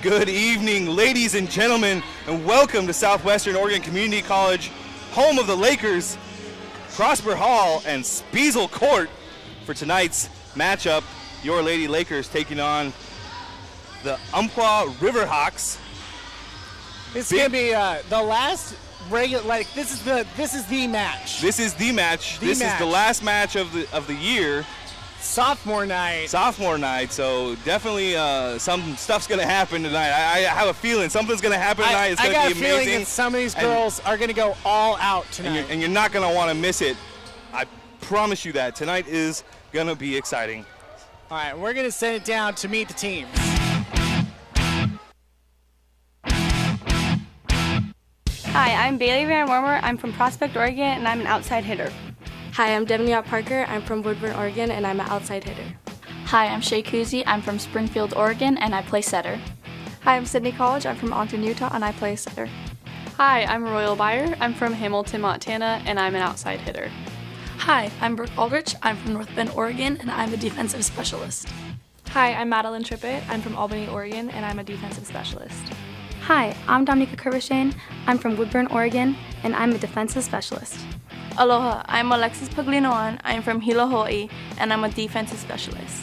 Good evening, ladies and gentlemen, and welcome to Southwestern Oregon Community College, home of the Lakers, Prosper Hall, and Spiesel Court for tonight's matchup. Your Lady Lakers taking on the Umpqua Riverhawks. It's gonna be the last regular. This is the match. This is the match. This is the last match of the year. Sophomore night. Sophomore night. So definitely some stuff's gonna happen tonight. I have a feeling something's gonna happen tonight. It's gonna be amazing. I got a feeling that some of these girls are gonna go all out tonight. And you're not gonna want to miss it. I promise you that. Tonight is gonna be exciting. All right, we're gonna send it down to meet the teams. Hi, I'm Bailey Van Wormer. I'm from Prospect, Oregon, and I'm an outside hitter. Hi, I'm Devnia Parker. I'm from Woodburn, Oregon, and I'm an outside hitter. Hi, I'm Shay Kuzi. I'm from Springfield, Oregon, and I play setter. Hi, I'm Sydney College. I'm from Ogden, Utah, and I play setter. Hi, I'm Royal Byer. I'm from Hamilton, Montana, and I'm an outside hitter. Hi, I'm Brooke Aldrich. I'm from North Bend, Oregon, and I'm a defensive specialist. Hi, I'm Madeline Trippett. I'm from Albany, Oregon, and I'm a defensive specialist. Hi, I'm Dominica Kervashane. I'm from Woodburn, Oregon, and I'm a defensive specialist. Aloha, I'm Alexis Paglinoan. I'm from Hilo, Hawaii, and I'm a defensive specialist.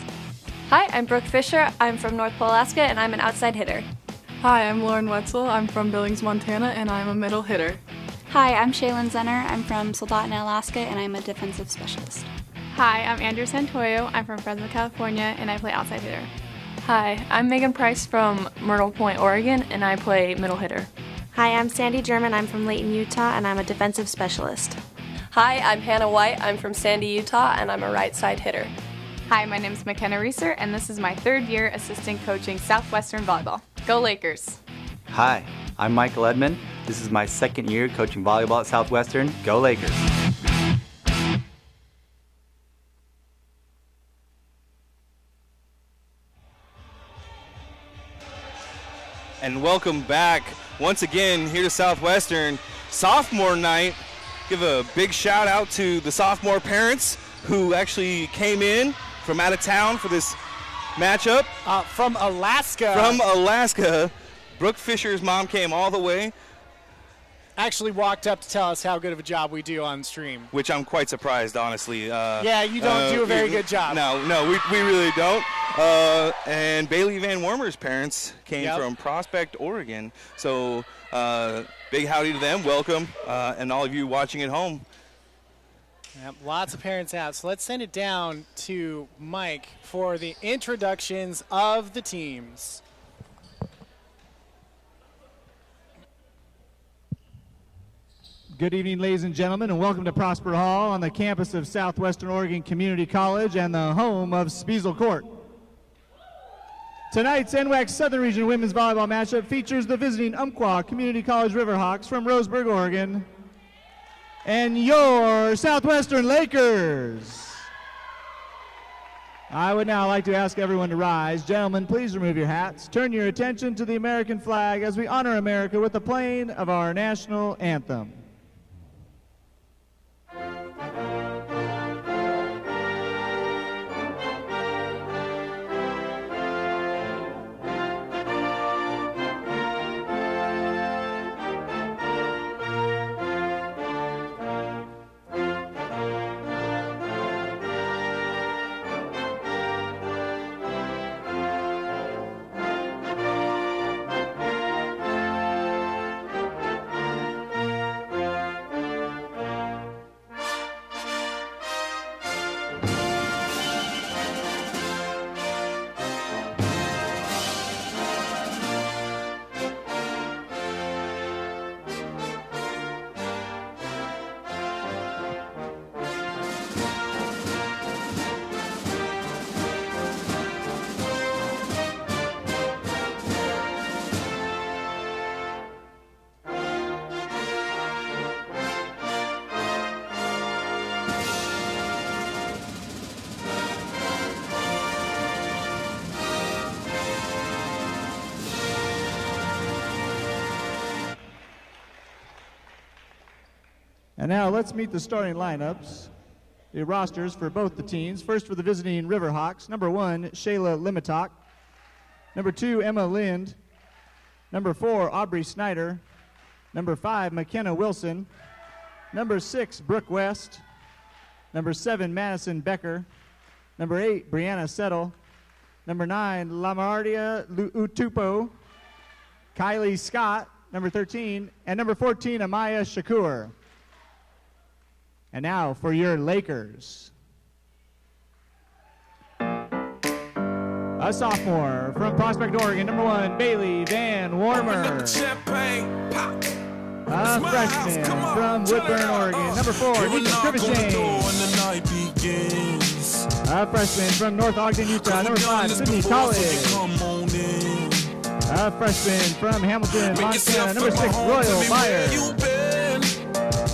Hi, I'm Brooke Fisher. I'm from North Pole, Alaska, and I'm an outside hitter. Hi, I'm Lauren Wetzel. I'm from Billings, Montana, and I'm a middle hitter. Hi, I'm Shaylin Zenner. I'm from Soldotna, Alaska, and I'm a defensive specialist. Hi, I'm Andrew Santoyo. I'm from Fresno, California, and I play outside hitter. Hi, I'm Megan Price from Myrtle Point, Oregon, and I play middle hitter. Hi, I'm Sandy German. I'm from Layton, Utah, and I'm a defensive specialist. Hi, I'm Hannah White. I'm from Sandy, Utah, and I'm a right side hitter. Hi, my name is McKenna Reeser, and this is my 3rd year assistant coaching Southwestern Volleyball. Go Lakers! Hi, I'm Michael Edmond. This is my 2nd year coaching volleyball at Southwestern. Go Lakers! And welcome back once again here to Southwestern. Sophomore night. Give a big shout out to the sophomore parents who actually came in from out of town for this matchup. From Alaska. From Alaska. Brooke Fisher's mom came all the way. Actually walked up to tell us how good of a job we do on stream. Which I'm quite surprised, honestly. Yeah, you don't do a very good job. No, we really don't. And Bailey Van Wormer's parents came from Prospect, Oregon. So big howdy to them. Welcome. And all of you watching at home. Yep, lots of parents out. So let's send it down to Mike for the introductions of the teams. Good evening, ladies and gentlemen, and welcome to Prosper Hall on the campus of Southwestern Oregon Community College and the home of Spiesel Court. Tonight's NWAC Southern Region Women's Volleyball matchup features the visiting Umpqua Community College Riverhawks from Roseburg, Oregon, and your Southwestern Lakers. I would now like to ask everyone to rise. Gentlemen, please remove your hats. Turn your attention to the American flag as we honor America with the playing of our national anthem. And now let's meet the starting lineups, the rosters for both the teams. First for the visiting Riverhawks, number 1, Shayla Limitok. Number 2, Emma Lind. Number 4, Aubrey Snyder. Number 5, McKenna Wilson. Number 6, Brooke West. Number 7, Madison Becker. Number 8, Brianna Settle. Number 9, Lamardia Utupo. Kylie Scott, number 13. And number 14, Amaya Shakur. And now for your Lakers. A sophomore from Prospect, Oregon, number 1, Bailey Van Warmer. A freshman from Woodburn, Oregon, number 4, Nika Krivishane. A freshman from North Ogden, Utah, number 5, Sydney College. A freshman from Hamilton, Montana, number 6, Royal Meyer.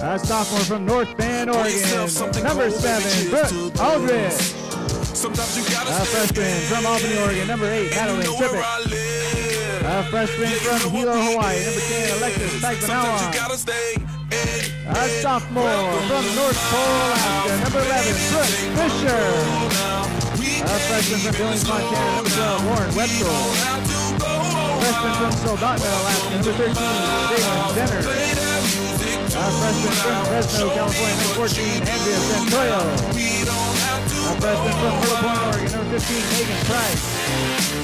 A sophomore from North Bend, Oregon, number 7, Brooke Aldrich. A freshman from Albany, Oregon, number 8, Madeline Trippitt. A freshman from Hilo, Hawaii, number 10, Alexis Bagmanawan. A sophomore from North Pole, Alaska, number 11, Brooke Fisher. A freshman from Billings, Montana, number 12, Warren Wetzel. Freshman from Soldotna, Alaska, number 13, Jalen Zenner. A freshman from Fresno, California, number 14, Andrea Santoyo. A freshman from Myrtle Point, Oregon, number 15, Megan Price.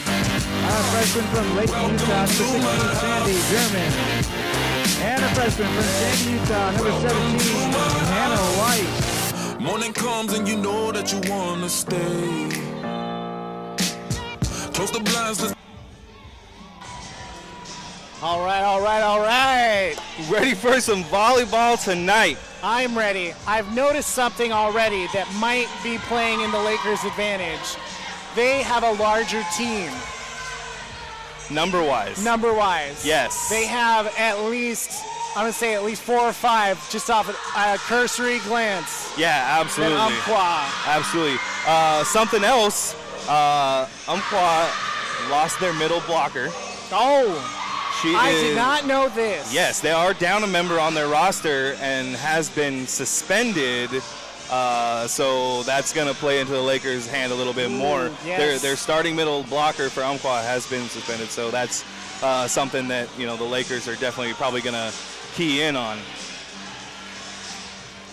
A freshman from Layton, Utah, number 16, Sandy German. And a freshman from Sandy, Utah, number 17, Hannah White. Morning comes and you know that you want to stay. Close the blinds. All right. Ready for some volleyball tonight? I'm ready. I've noticed something already that might be playing in the Lakers' advantage. They have a larger team. Number-wise. Yes. They have at least, I'm going to say at least 4 or 5 just off a cursory glance. Yeah, absolutely. Than Umpqua. Absolutely. Something else, Umpqua lost their middle blocker. Oh. I did not know this. Yes, they are down a member on their roster and has been suspended. So that's going to play into the Lakers' hand a little bit more. Yes. Their starting middle blocker for Umpqua has been suspended, so that's something that the Lakers are definitely probably going to key in on.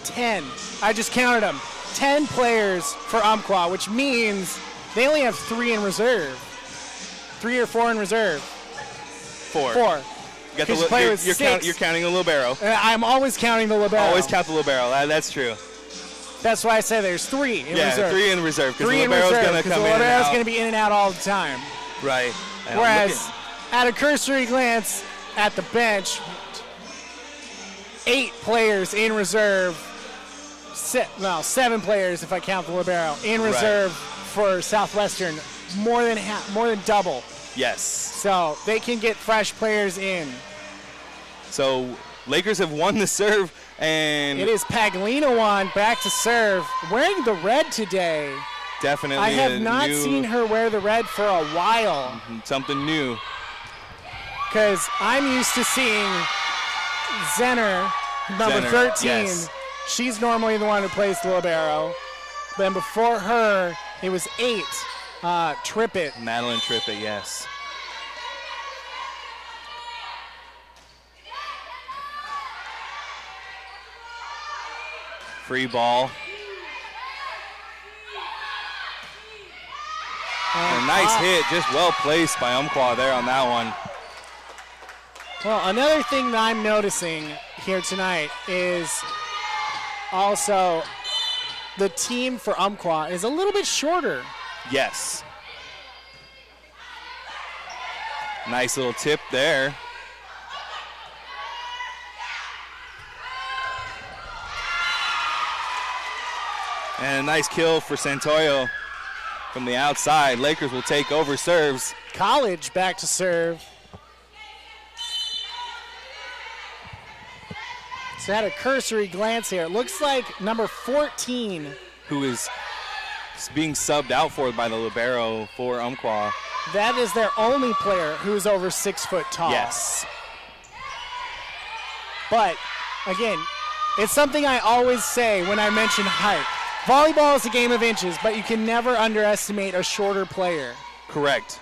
10. I just counted them. 10 players for Umpqua, which means they only have 3 in reserve. 3 or 4 in reserve. 4. You're counting the libero. I'm always counting the libero. Always count the libero. That's true. That's why I say there's 3 in reserve. Yeah, 3 in reserve because the libero's going to come in and out. The libero's going to be in and out all the time. Right. And whereas at a cursory glance at the bench, 8 players in reserve. 7 players if I count the libero in reserve for Southwestern. More than double. Yes. So they can get fresh players in. So Lakers have won the serve, and it is Paglinawan back to serve, wearing the red today. Definitely. I have not seen her wear the red for a while. Something new. Because I'm used to seeing Zenner, number 13. Yes. She's normally the one who plays the libero. Then before her, it was 8. Trippitt. Madeline Trippitt, yes. Free ball. A nice hit, just well placed by Umpqua there on that one. Well, another thing that I'm noticing here tonight is also the team for Umpqua is a little bit shorter. Yes. Nice little tip there. And a nice kill for Santoyo from the outside. Lakers will take over serves. College back to serve. So I had a cursory glance here. It looks like number 14. Who is being subbed out for by the libero for Umpqua. That is their only player who's over 6 foot tall. Yes. But, again, it's something I always say when I mention height. Volleyball is a game of inches, but you can never underestimate a shorter player. Correct.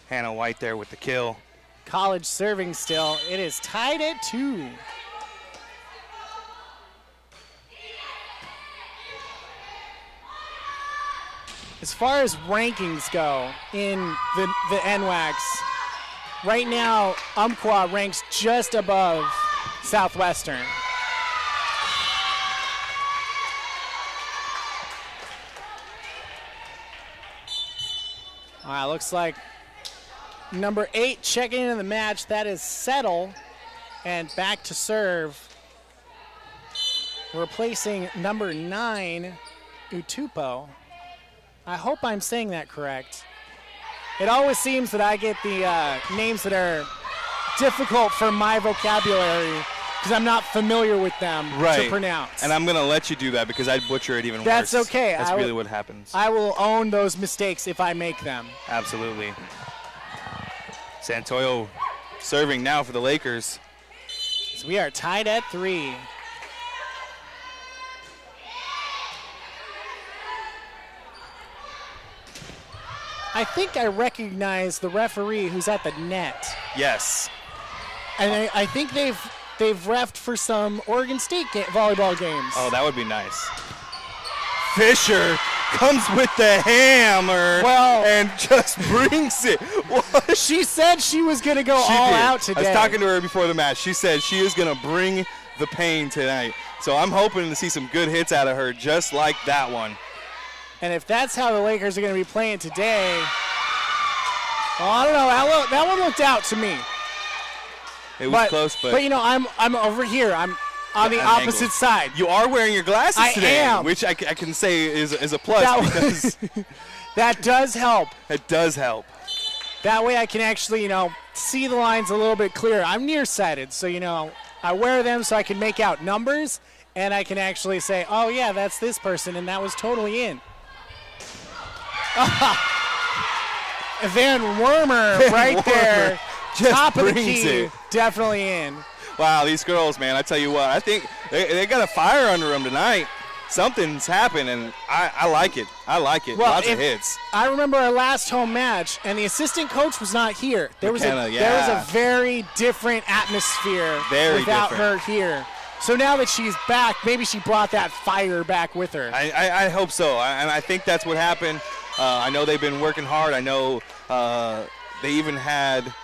Hannah White there with the kill. College serving still. It is tied at 2. As far as rankings go in the NWACs, right now Umpqua ranks just above Southwestern. All right, looks like number 8 checking into the match. That is Settle, and back to serve. Replacing number 9, Utupo. I hope I'm saying that correct. It always seems that I get the names that are difficult for my vocabulary because I'm not familiar with them to pronounce. And I'm going to let you do that because I'd butcher it even worse. That's okay. That's really what happens. I will own those mistakes if I make them. Absolutely. Santoyo serving now for the Lakers. So we are tied at 3. I think I recognize the referee who's at the net. Yes. And I think they've reffed for some Oregon State volleyball games. Oh, that would be nice. Fisher comes with the hammer and just brings it. What? She said she was going to go all out today. I was talking to her before the match. She said she is going to bring the pain tonight. So I'm hoping to see some good hits out of her just like that one. And if that's how the Lakers are going to be playing today, well, I don't know. That one looked out to me. It was close, but you know, I'm over here. I'm on the opposite side. You are wearing your glasses today, am. which I can say is a plus because that does help. It does help. That way I can actually, you know, see the lines a little bit clearer. I'm nearsighted, so you know, I wear them so I can make out numbers, and I can actually say, oh yeah, that's this person, and that was totally in. Van Wormer right there, top of the key, definitely in. Wow, these girls, man, I tell you what, I think they got a fire under them tonight. Something's happened, and I like it. I like it. Well, lots of hits. I remember our last home match, and the assistant coach was not here. There was a very different atmosphere without her here. So now that she's back, maybe she brought that fire back with her. I hope so, and I think that's what happened. I know they've been working hard. I know they even had,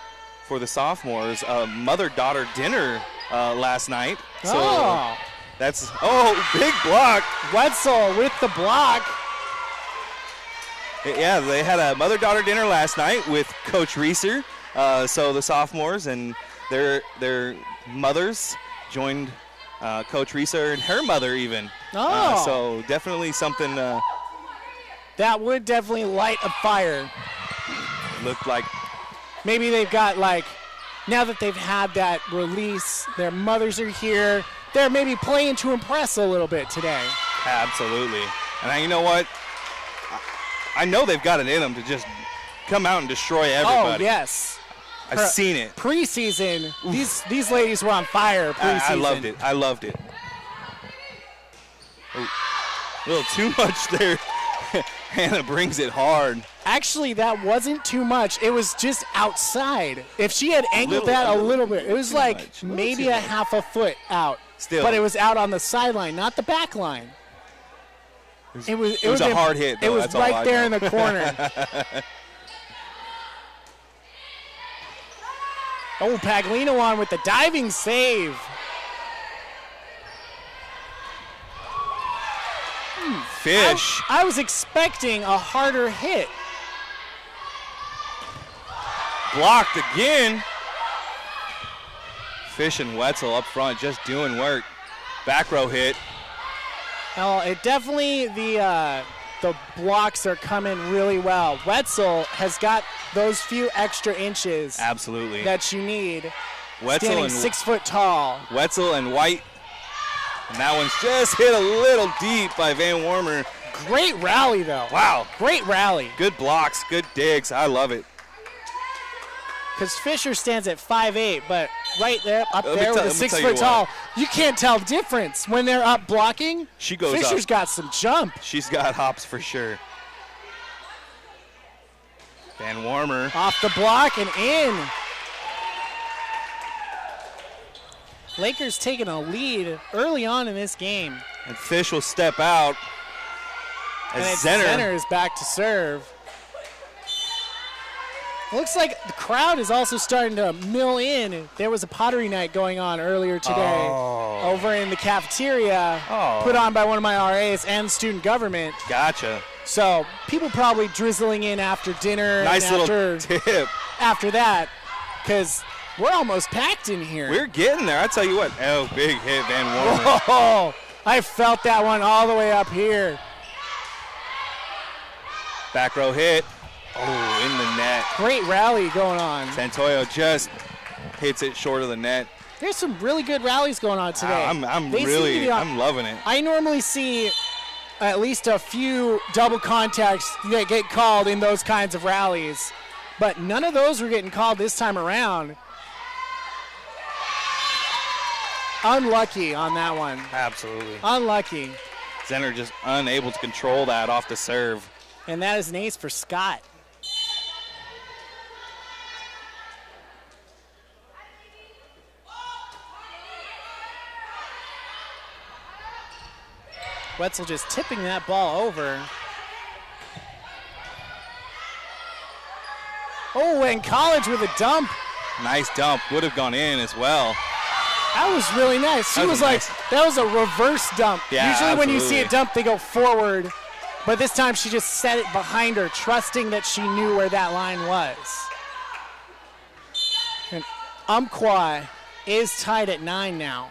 for the sophomores, a mother-daughter dinner last night. So that's, big block. Wetzel with the block. Yeah, they had a mother-daughter dinner last night with Coach Reeser. So the sophomores and their mothers joined Coach Reeser and her mother even. So definitely something. That would definitely light a fire. Looked like. Maybe they've got, like, now that they've had that release, their mothers are here. They're maybe playing to impress a little bit today. Absolutely. And you know what? I know they've got it in them to just come out and destroy everybody. Oh, yes. I've seen it. Preseason, these ladies were on fire preseason. I loved it. Ooh, a little too much there. Hannah brings it hard. Actually, that wasn't too much. It was just outside. If she had angled that a little bit, it was like maybe a half a foot out. Still. But it was out on the sideline, not the back line. It was a hard hit, though. It was right there in the corner. Paglino on with the diving save. Fish. I was expecting a harder hit. Blocked again. Fish and Wetzel up front just doing work. Back row hit. Well, it definitely, the blocks are coming really well. Wetzel has got those few extra inches. Absolutely. That you need. Wetzel standing and 6 foot tall. Wetzel and White. And that one's just hit a little deep by Van Wormer. Great rally, though. Wow. Great rally. Good blocks, good digs. I love it. Because Fisher stands at 5'8", but right there, up there with a 6 foot tall, you can't tell the difference when they're up blocking. She goes Fisher's up. got some jump. She's got hops for sure. Van Wormer. Off the block and in. Lakers taking a lead early on in this game. And Fish will step out as Zenner is back to serve. Looks like the crowd is also starting to mill in. There was a pottery night going on earlier today over in the cafeteria, put on by one of my RAs and student government. Gotcha. So people probably drizzling in after dinner. Nice and little tip. After that, because we're almost packed in here. We're getting there. I tell you what. Oh, big hit, Van Warmer. Whoa, I felt that one all the way up here. Back row hit. Oh, in the net. Great rally going on. Santoyo just hits it short of the net. There's some really good rallies going on today. I'm loving it. I normally see at least a few double contacts that get called in those kinds of rallies, but none of those were getting called this time around. Unlucky on that one. Absolutely. Unlucky. Zenner just unable to control that off the serve. And that is an ace for Scott. Wetzel just tipping that ball over. Oh, and College with a dump. Nice dump. Would have gone in as well. That was really nice. She was like, that was a reverse dump. Yeah, usually when you see a dump, they go forward. But this time she just set it behind her, trusting that she knew where that line was. And Umpqua is tied at 9 now.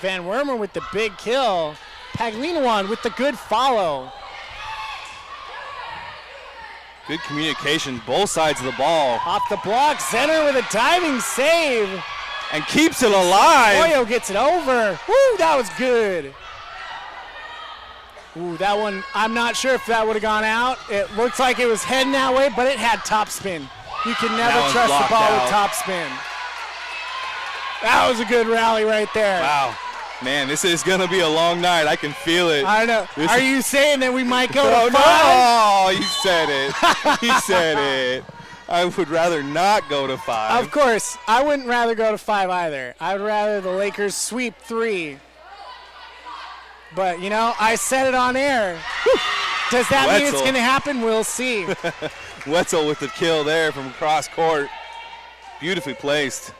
Van Wormer with the big kill. Paglinawan with the good follow. Good communication, both sides of the ball. Off the block, Zenner with a diving save. And keeps it alive. Oyo gets it over. Woo, that was good. Ooh, that one, I'm not sure if that would have gone out. It looks like it was heading that way, but it had topspin. You can never trust the ball with topspin. That was a good rally right there. Wow. Man, this is going to be a long night. I can feel it. I know. Are you saying that we might go to 5? No, you said it. You said it. I would rather not go to 5. Of course. I wouldn't rather go to 5 either. I would rather the Lakers sweep 3. But, you know, I said it on air. Does that mean it's going to happen? We'll see. Wetzel with the kill there from across court. Beautifully placed.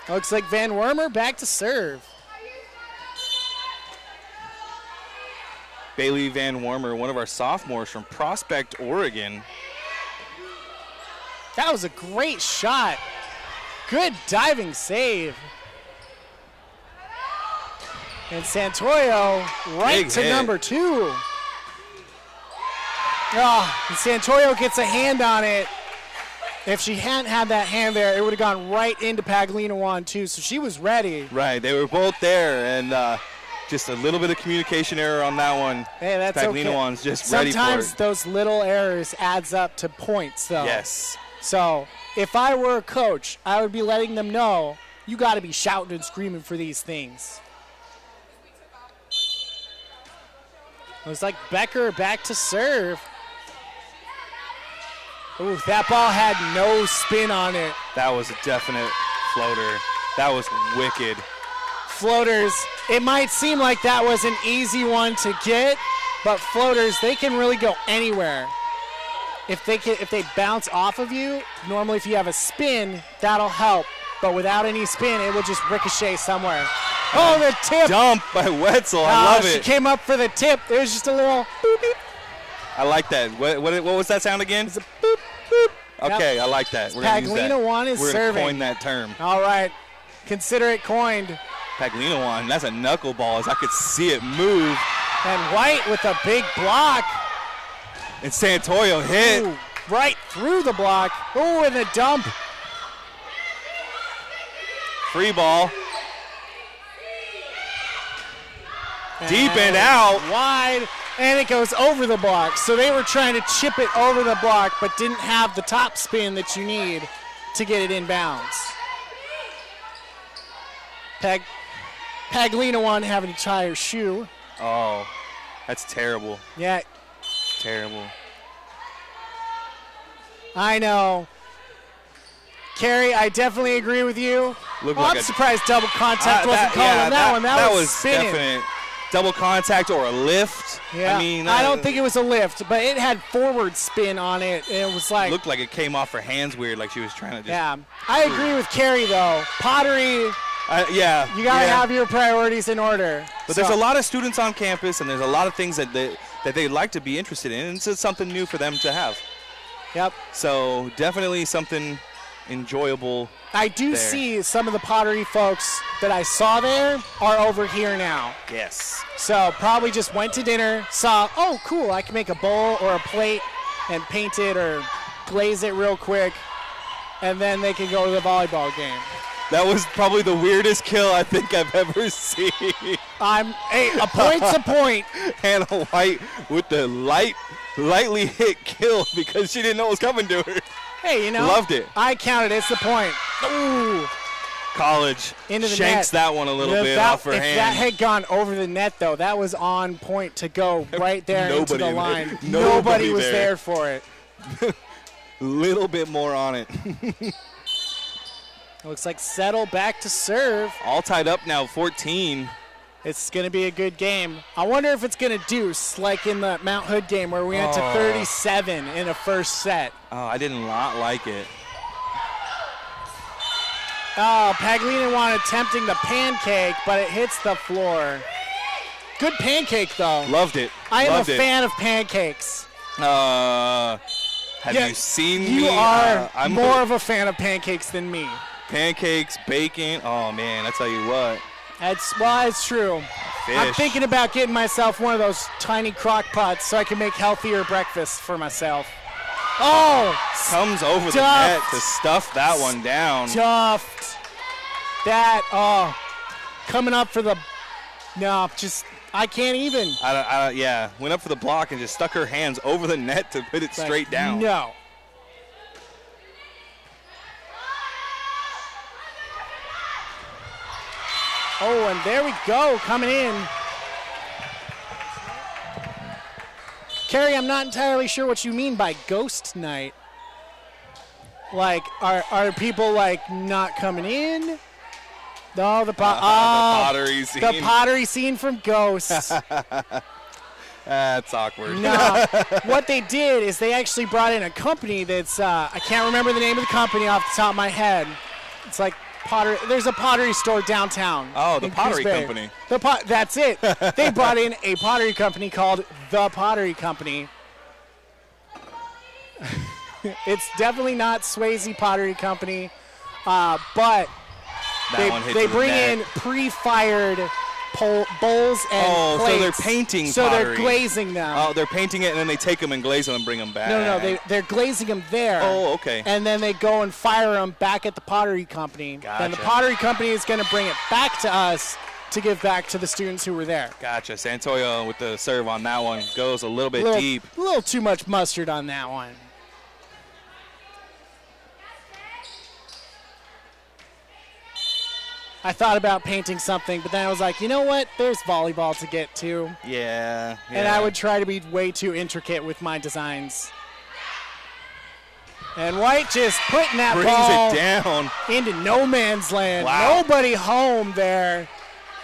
Looks like Van Wormer back to serve. Bailey Van Wormer, one of our sophomores from Prospect, Oregon. That was a great shot. Good diving save. And Santoyo right to number 2. Oh, and Santoyo gets a hand on it. If she hadn't had that hand there, it would have gone right into Paglinawan too, so she was ready. Right, they were both there, and just a little bit of communication error on that one. Hey, that's Paglinawan's okay. just ready for it. Sometimes those little errors adds up to points, though. Yes. So if I were a coach, I would be letting them know, you got to be shouting and screaming for these things. Looks like Becker back to serve. Ooh, that ball had no spin on it. That was a definite floater. That was wicked. Floaters, it might seem like that was an easy one to get, but floaters, they can really go anywhere. If they bounce off of you, normally if you have a spin, that'll help. But without any spin, it will just ricochet somewhere. Oh, the tip. Dump by Wetzel. I love it. She came up for the tip. It was just a little boop, beep. I like that. What was that sound again? It's a boop, boop. Okay, I like that. We're going to use that. Paglinawan is We're serving. We're going to coin that term. All right. Consider it coined. Paglinawan, that's a knuckleball as I could see it move. And White with a big block. And Santoyo hit. Ooh, right through the block. Ooh, and the dump. Free ball. Deep and out. Wide, and it goes over the block. So they were trying to chip it over the block, but didn't have the top spin that you need to get it inbounds. Paglinawan having to tie her shoe. Oh, That's terrible. Yeah. Terrible. I know. Carrie, I definitely agree with you. I'm surprised double contact wasn't called on that one. That was spinning. Definite. Double contact or a lift. Yeah. I mean, I don't think it was a lift, but it had forward spin on it. It was like. Looked like it came off her hands weird, like she was trying to just. Yeah. I agree with Carrie, though. Pottery. Yeah. You got to have your priorities in order. But there's a lot of students on campus, and there's a lot of things that they'd like to be interested in, and it's something new for them to have. Yep. So definitely something enjoyable. I do see some of the pottery folks that I saw there are over here now. Yes. So probably just went to dinner, saw, oh, cool, I can make a bowl or a plate and paint it or glaze it real quick, and then they can go to the volleyball game. That was probably the weirdest kill I think I've ever seen. Hey, a point's a point. Hannah White with the lightly hit kill because she didn't know it was coming to her. Hey, you know. Loved it. I counted. It's the point. Ooh. College into the shanks net. that one a little bit off her hand. If that had gone over the net, though, that was on point to go right there into the line. Nobody was there for it. Little bit more on it. Looks like Settle back to serve. All tied up now, 14. It's going to be a good game. I wonder if it's going to deuce like in the Mount Hood game where we went to 37 in a first set. Oh, I did not like it. Oh, Paglina wanted attempting the pancake, but it hits the floor. Good pancake, though. Loved it. I am a fan of pancakes. Have you seen me? You are I'm more of a fan of pancakes than me. Pancakes, bacon. Oh, man, I tell you what. It's true. Fish. I'm thinking about getting myself one of those tiny crock pots so I can make healthier breakfast for myself. Oh! Comes over the net to stuff that one down. Stuffed. That, coming up for the, no, just, I can't even. Yeah, went up for the block and just stuck her hands over the net to put it straight down. No. Oh, and there we go, coming in. Carrie, I'm not entirely sure what you mean by ghost night. Like, are people, like, not coming in? No, the pottery scene. The pottery scene from Ghosts. That's awkward. No, what they did is they actually brought in a company that's, I can't remember the name of the company off the top of my head. It's like pottery. There's a pottery store downtown. Oh, the Pottery Company. That's it. They brought in a pottery company called The Pottery Company. It's definitely not Swayze Pottery Company, but they bring in pre-fired bowls and plates. So they're painting So pottery. they're glazing them. Oh, they're painting it, and then they take them and glaze them and bring them back. No, they're glazing them there. Oh, okay. And then they go and fire them back at the Pottery Company. Gotcha. Then the Pottery Company is going to bring it back to us to give back to the students who were there. Gotcha. Santoyo with the serve on that one goes a little bit deep. A little too much mustard on that one. I thought about painting something, but then I was like, you know what? There's volleyball to get to. Yeah. And I would try to be way too intricate with my designs. And White just putting that ball it down into no man's land. Wow. Nobody home there.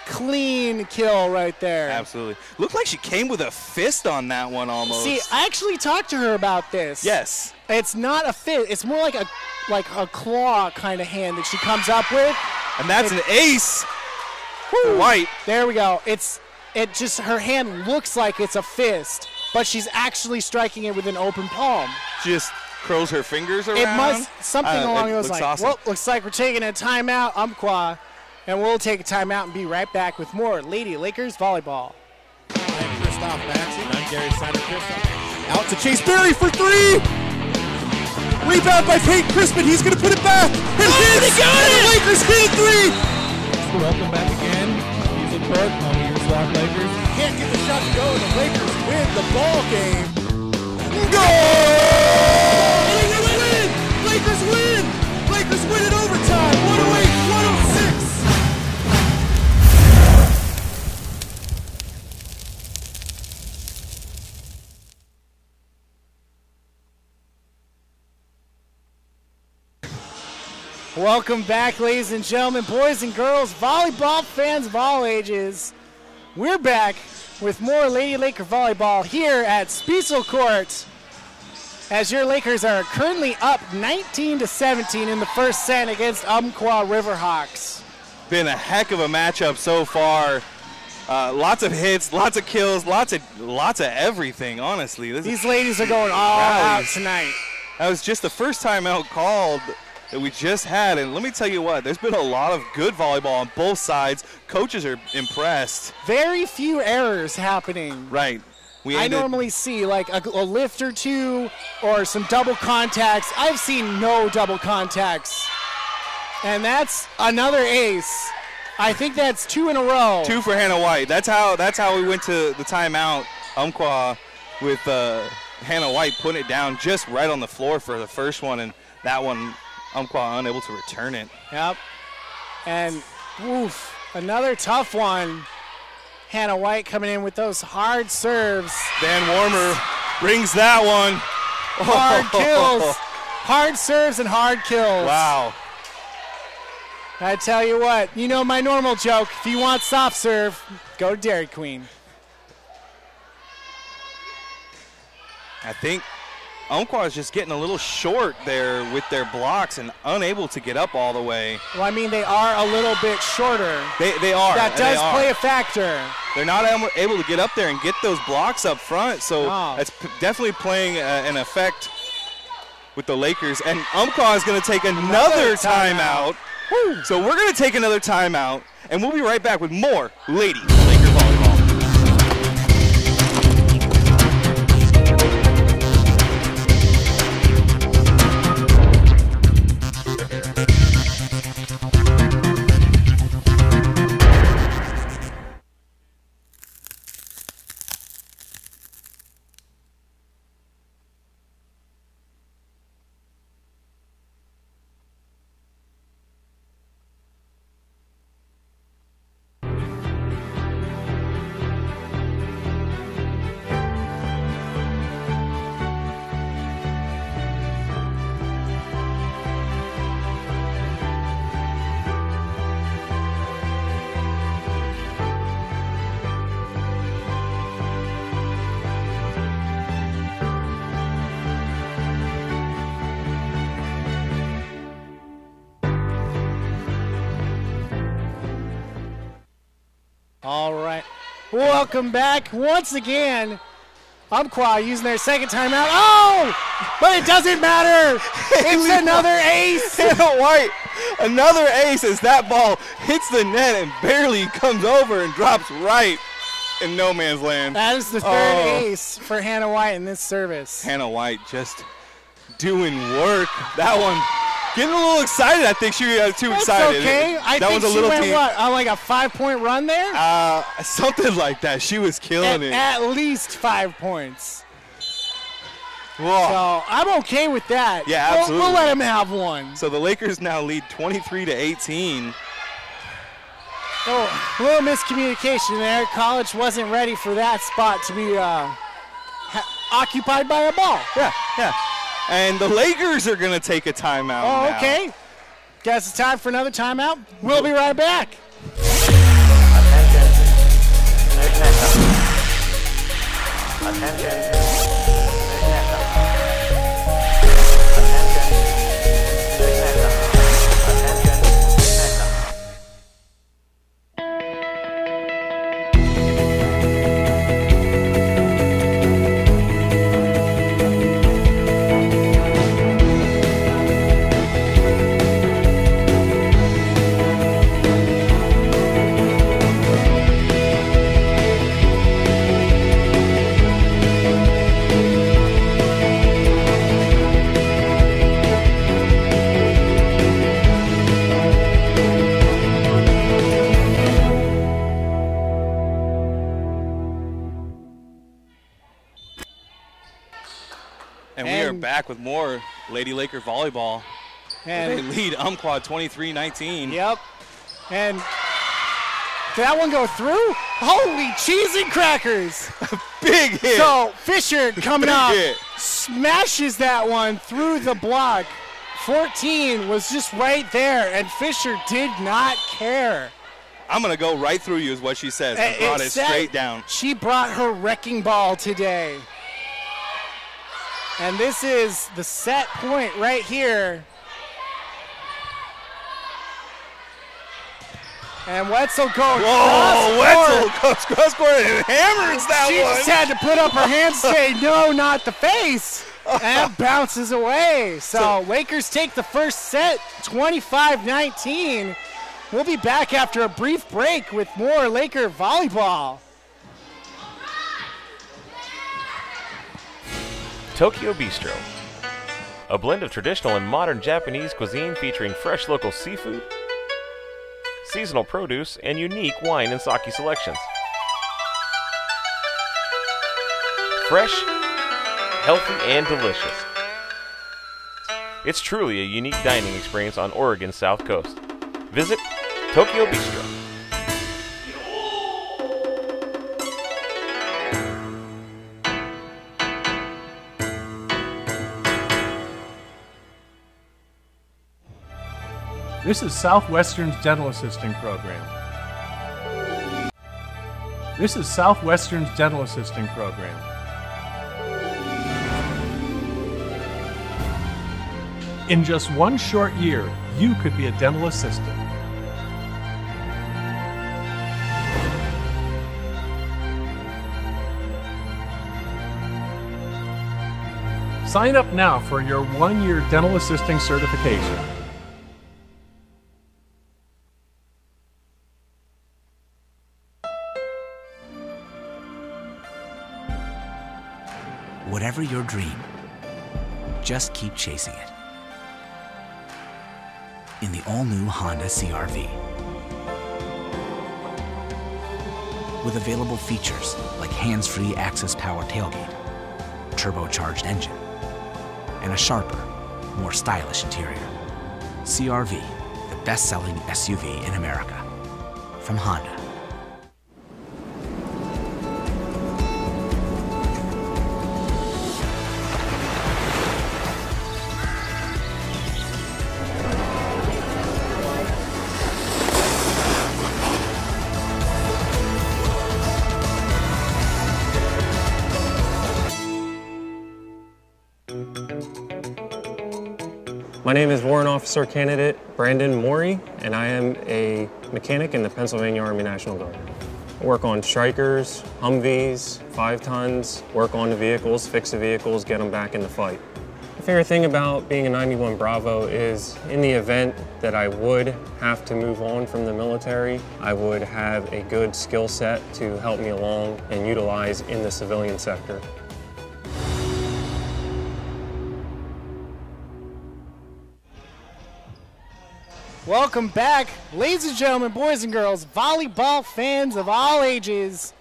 Clean kill right there. Absolutely. Looked like she came with a fist on that one almost. See, I actually talked to her about this. Yes. It's not a fist. It's more like a claw kind of hand that she comes up with. And that's an ace. Woo. White. There we go. Her hand looks like it's a fist, but she's actually striking it with an open palm. She just curls her fingers around. It must something along those lines. Awesome. Well, looks like we're taking a timeout, Umpqua, and we'll take a timeout and be right back with more Lady Lakers volleyball. I'm Christoph Maxey. I'm Gary Snyder-Christoph. Out to Chase Berry for three. Rebound by Peyton Crispin. He's going to put it back. And they got it! The Lakers hit three. Welcome back again. Music Court on your SWOCC Lakers. Can't get the shot to go, and the Lakers win the ball game. Goal! Lakers win! Lakers win in overtime. 108-106. Welcome back, ladies and gentlemen, boys and girls, volleyball fans of all ages. We're back with more Lady Laker volleyball here at Speisel Court, as your Lakers are currently up 19-17 in the first set against Umpqua Riverhawks. Been a heck of a matchup so far. Lots of hits, lots of kills, lots of everything, honestly. These ladies are going all out tonight. That was just the first timeout called that we just had, and let me tell you what, there's been a lot of good volleyball on both sides. Coaches are impressed. Very few errors happening. Right. I normally see like a lift or two or some double contacts. I've seen no double contacts. And that's another ace. I think that's 2 in a row. 2 for Hannah White. That's how we went to the timeout. Umpqua with Hannah White putting it down just right on the floor for the first one, and that one Umpqua unable to return it. Yep. And oof, another tough one. Hannah White coming in with those hard serves. Van Warmer brings that one. Hard kills. Hard serves and hard kills. Wow. I tell you what, you know my normal joke, if you want soft serve, go to Dairy Queen. I think Umpqua is just getting a little short there with their blocks and unable to get up all the way. Well, I mean, they are a little bit shorter. They are. That does play a factor. They're not able to get up there and get those blocks up front, so that's definitely playing an effect with the Lakers. And Umpqua is going to take another timeout. So we're going to take another timeout, and we'll be right back with more Lady Laker volleyball. All right. Welcome back once again. Umpqua using their second timeout. Oh! But it doesn't matter. It's another ace. Hannah White, another ace as that ball hits the net and barely comes over and drops right in no man's land. That is the third ace for Hannah White in this service. Hannah White just doing work. That one getting a little excited. I think she got too excited. Okay. I think she went, on like a 5-point run there? Something like that. She was killing it. At least 5 points. Whoa. So I'm okay with that. Yeah, absolutely. We'll let him have one. So the Lakers now lead 23-18. Oh, a little miscommunication there. College wasn't ready for that spot to be occupied by a ball. Yeah. And the Lakers are going to take a timeout now. Okay. Guess it's time for another timeout. We'll be right back. Attention. Back with more Lady Laker volleyball. And they lead Umpqua 23-19. Yep. And did that one go through? Holy cheese and crackers. Big hit. So Fisher coming up, smashes that one through the block 14 was just right there, and Fisher did not care. I'm going to go right through you is what she says. And brought it straight down. She brought her wrecking ball today. And this is the set point right here. And Wetzel goes. Whoa, Wetzel goes cross-court and hammers that she one. She just had to put up her hands and say, no, not the face. And bounces away. So Lakers take the first set, 25-19. We'll be back after a brief break with more Laker volleyball. Tokyo Bistro, a blend of traditional and modern Japanese cuisine featuring fresh local seafood, seasonal produce, and unique wine and sake selections. Fresh, healthy, and delicious. It's truly a unique dining experience on Oregon's South Coast. Visit Tokyo Bistro. This is Southwestern's Dental Assisting Program. This is Southwestern's Dental Assisting Program. In just one short year, you could be a dental assistant. Sign up now for your one-year dental assisting certification. Whatever your dream, just keep chasing it. In the all-new Honda CR-V. With available features like hands-free access power tailgate, turbocharged engine, and a sharper, more stylish interior. CR-V, the best-selling SUV in America. From Honda. My name is Warrant Officer Candidate Brandon Morey, and I am a mechanic in the Pennsylvania Army National Guard. I work on strikers, Humvees, 5 tons, work on the vehicles, fix the vehicles, get them back in the fight. The favorite thing about being a 91 Bravo is in the event that I would have to move on from the military, I would have a good skill set to help me along and utilize in the civilian sector. Welcome back, ladies and gentlemen, boys and girls, volleyball fans of all ages.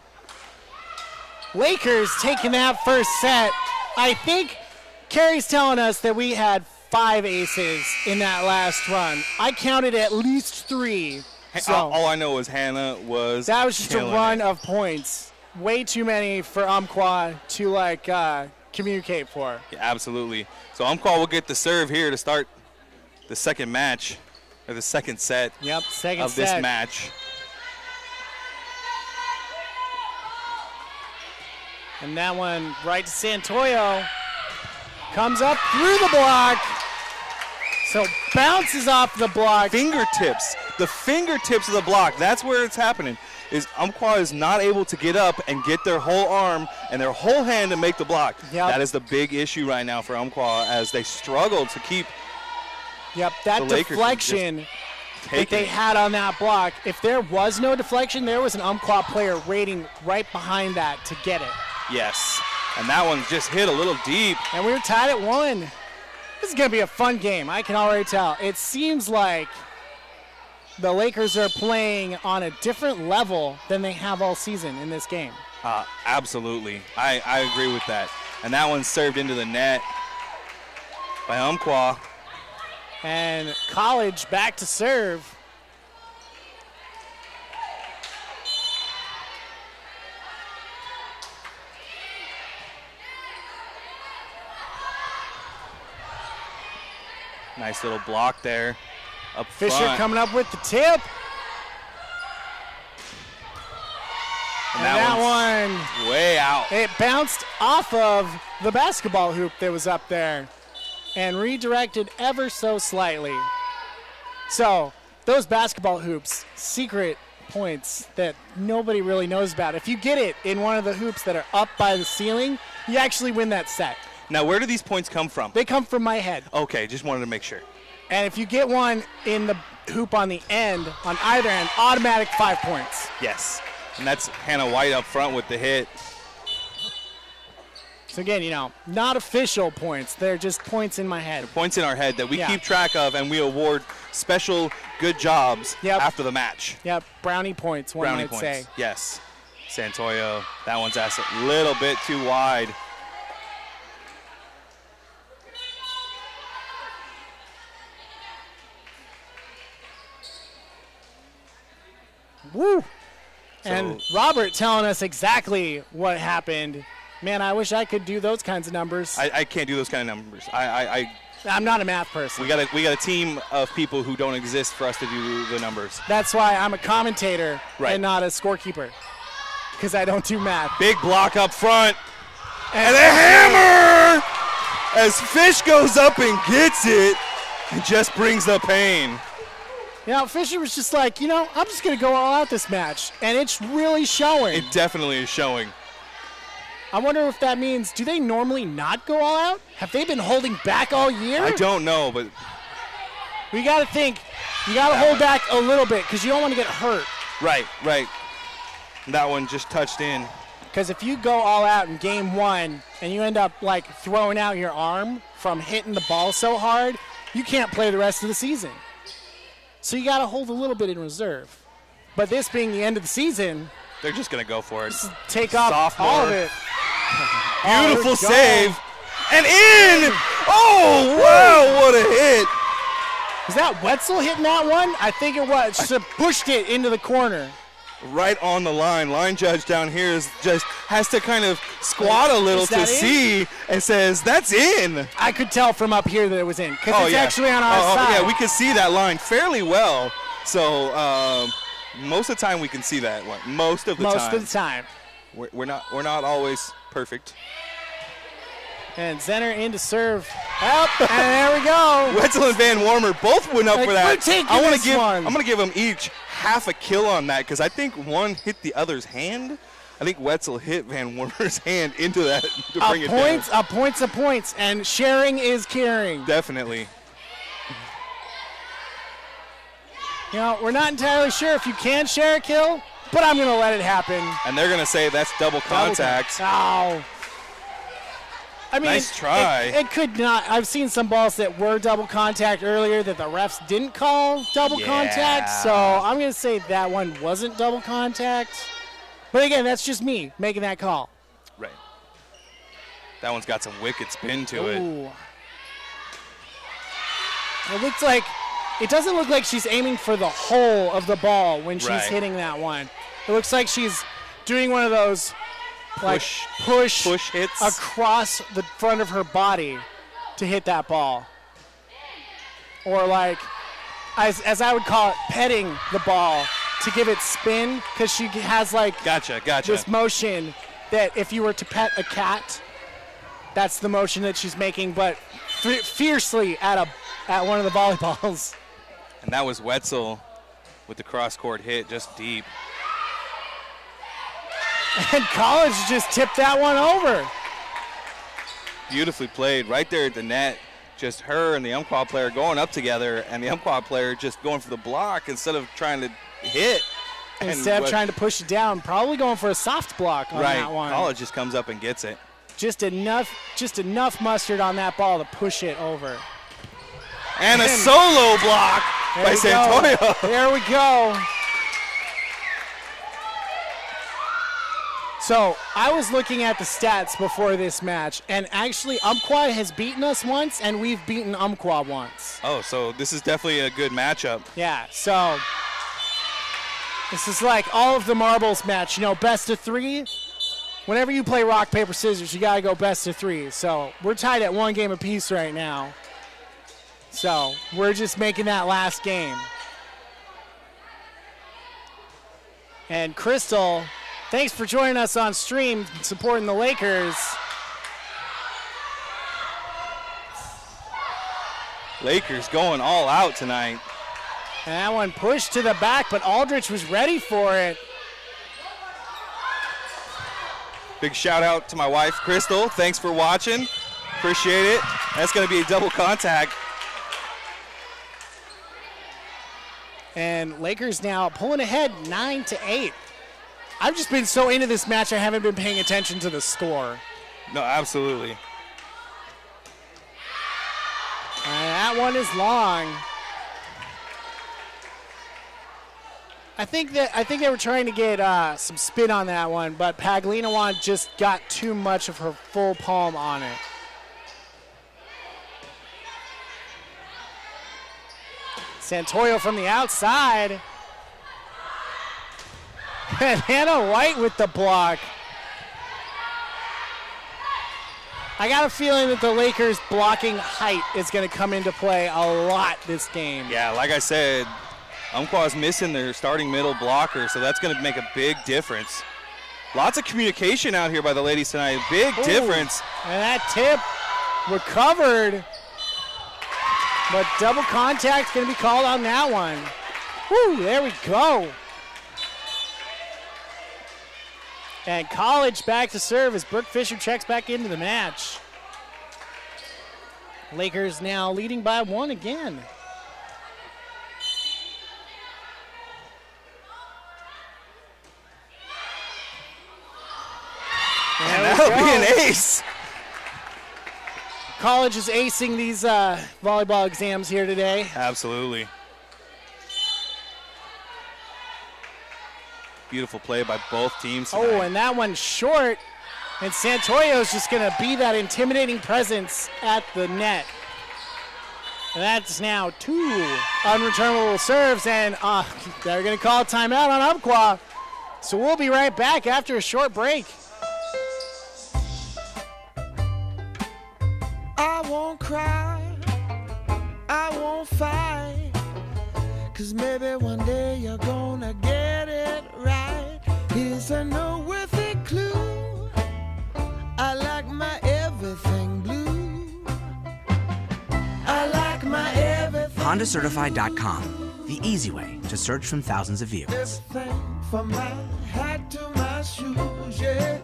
Lakers taking that first set. I think Carrie's telling us that we had 5 aces in that last run. I counted at least 3. So all I know was Hannah was that was just a run of points. Way too many for Umpqua to communicate for. Yeah, absolutely. So Umpqua will get the serve here to start the second match. Or the second set of this match. And that one right to Santoyo. Comes up through the block. So bounces off the block. Fingertips. The fingertips of the block. That's where it's happening. Is Umpqua is not able to get up and get their whole arm and their whole hand to make the block. Yep. That is the big issue right now for Umpqua as they struggle to keep that deflection that they had on that block. If there was no deflection, there was an Umpqua player waiting right behind that to get it. Yes, and that one just hit a little deep. And we were tied at 1. This is going to be a fun game, I can already tell. It seems like the Lakers are playing on a different level than they have all season in this game. Absolutely, I agree with that. And that one served into the net by Umpqua. And College back to serve. Nice little block there up Fisher front. coming up with the tip. And that one way out. It bounced off of the basketball hoop that was up there and redirected ever so slightly. So those basketball hoops, secret points that nobody really knows about. If you get it in one of the hoops that are up by the ceiling, you actually win that set. Now, where do these points come from? They come from my head. Okay, just wanted to make sure. And if you get one in the hoop on the end, on either end, automatic 5 points. Yes. And that's Hannah White up front with the hit. So again, you know, not official points. They're just points in my head. Points in our head that we keep track of, and we award special good jobs after the match. Yep, brownie points, one might say. Yes. Santoyo, that one's asked a little bit too wide. Woo! And Robert telling us exactly what happened. Man, I wish I could do those kinds of numbers. I can't do those kind of numbers. I'm not a math person. We got a team of people who don't exist for us to do the numbers. That's why I'm a commentator and not a scorekeeper, because I don't do math. Big block up front. And a hammer as Fish goes up and gets it and just brings the pain. You know, Fisher was just like, you know, I'm just going to go all out this match. And it's really showing. It definitely is showing. I wonder if that means, do they normally not go all out? Have they been holding back all year? I don't know, but we got to think. You got to hold back a little bit because you don't want to get hurt. Right. That one just touched in. Because if you go all out in game one and you end up like throwing out your arm from hitting the ball so hard, you can't play the rest of the season. So you got to hold a little bit in reserve. But this being the end of the season, they're just going to go for it. Take off Sophomore. all of it. Beautiful save. And in! Oh, wow, what a hit. Was that Wetzel hitting that one? I think it was. Just pushed it into the corner. Right on the line. Line judge down here has to kind of squat a little to see and says, that's in. I could tell from up here that it was in because it's actually on our side. Yeah, we can see that line fairly well. So most of the time we can see that one. Most of the time. We're not always perfect. And Zenner in to serve. Up, and there we go. Wetzel and Van Warmer both went up for that. I'm going to give them each half a kill on that because I think one hit the other's hand. I think Wetzel hit Van Warmer's hand into that to bring it down. A points, and sharing is caring. Definitely. You know, we're not entirely sure if you can share a kill, but I'm going to let it happen. And they're going to say that's double contact. Oh. I mean, nice try. It could not. I've seen some balls that were double contact earlier that the refs didn't call double contact. So I'm going to say that one wasn't double contact. But again, that's just me making that call. Right. That one's got some wicked spin to it. It doesn't look like she's aiming for the hole of the ball when she's hitting that one. It looks like she's doing one of those push hits across the front of her body to hit that ball. Or like, as I would call it, petting the ball to give it spin, because she has like gotcha. this motion that if you were to pet a cat, that's the motion that she's making, but fiercely at one of the volleyballs. And that was Wetzel with the cross-court hit just deep. And College just tipped that one over. Beautifully played right there at the net. Just her and the Umpqua player going up together, and the Umpqua player just going for the block instead of trying to hit. Instead of trying to push it down, probably going for a soft block on that one. College just comes up and gets it. Just enough mustard on that ball to push it over. And a solo block by Santoyo. There we go. So I was looking at the stats before this match, and actually Umpqua has beaten us once, and we've beaten Umpqua once. Oh, so this is definitely a good matchup. Yeah, so this is like all of the marbles match, best of three. Whenever you play rock, paper, scissors, you got to go best of three. So we're tied at 1 game apiece right now. So we're just making that last game. And Crystal, thanks for joining us on stream, supporting the Lakers. Lakers going all out tonight. And that one pushed to the back, but Aldrich was ready for it. Big shout out to my wife, Crystal. Thanks for watching. Appreciate it. That's going to be a double contact. And Lakers now pulling ahead 9-8. I've just been so into this match, I haven't been paying attention to the score. No, absolutely. And that one is long. I think they were trying to get some spin on that one, but Paglinawan just got too much of her full palm on it. Santoyo from the outside. And Hannah White with the block. I got a feeling that the Lakers' blocking height is going to come into play a lot this game. Yeah, like I said, Umpqua's missing their starting middle blocker, so that's going to make a big difference. Lots of communication out here by the ladies tonight. Big difference. And that tip recovered. But double contact going to be called on that one. Woo, there we go. And College back to serve as Brooke Fisher checks back into the match. Lakers now leading by 1 again. And that'll be an ace. College is acing these volleyball exams here today. Absolutely. Beautiful play by both teams tonight. Oh, and that one's short. And Santoyo's just going to be that intimidating presence at the net. And that's now 2 unreturnable serves, and they're going to call a timeout on Umpqua. So we'll be right back after a short break. I won't cry, I won't fight, 'cause maybe one day you're gonna get it right. Here's a noteworthy clue, I like my everything blue. I like my everything. HondaCertified.com, the easy way to search from thousands of vehicles. Everything from my hat to my shoes, yeah.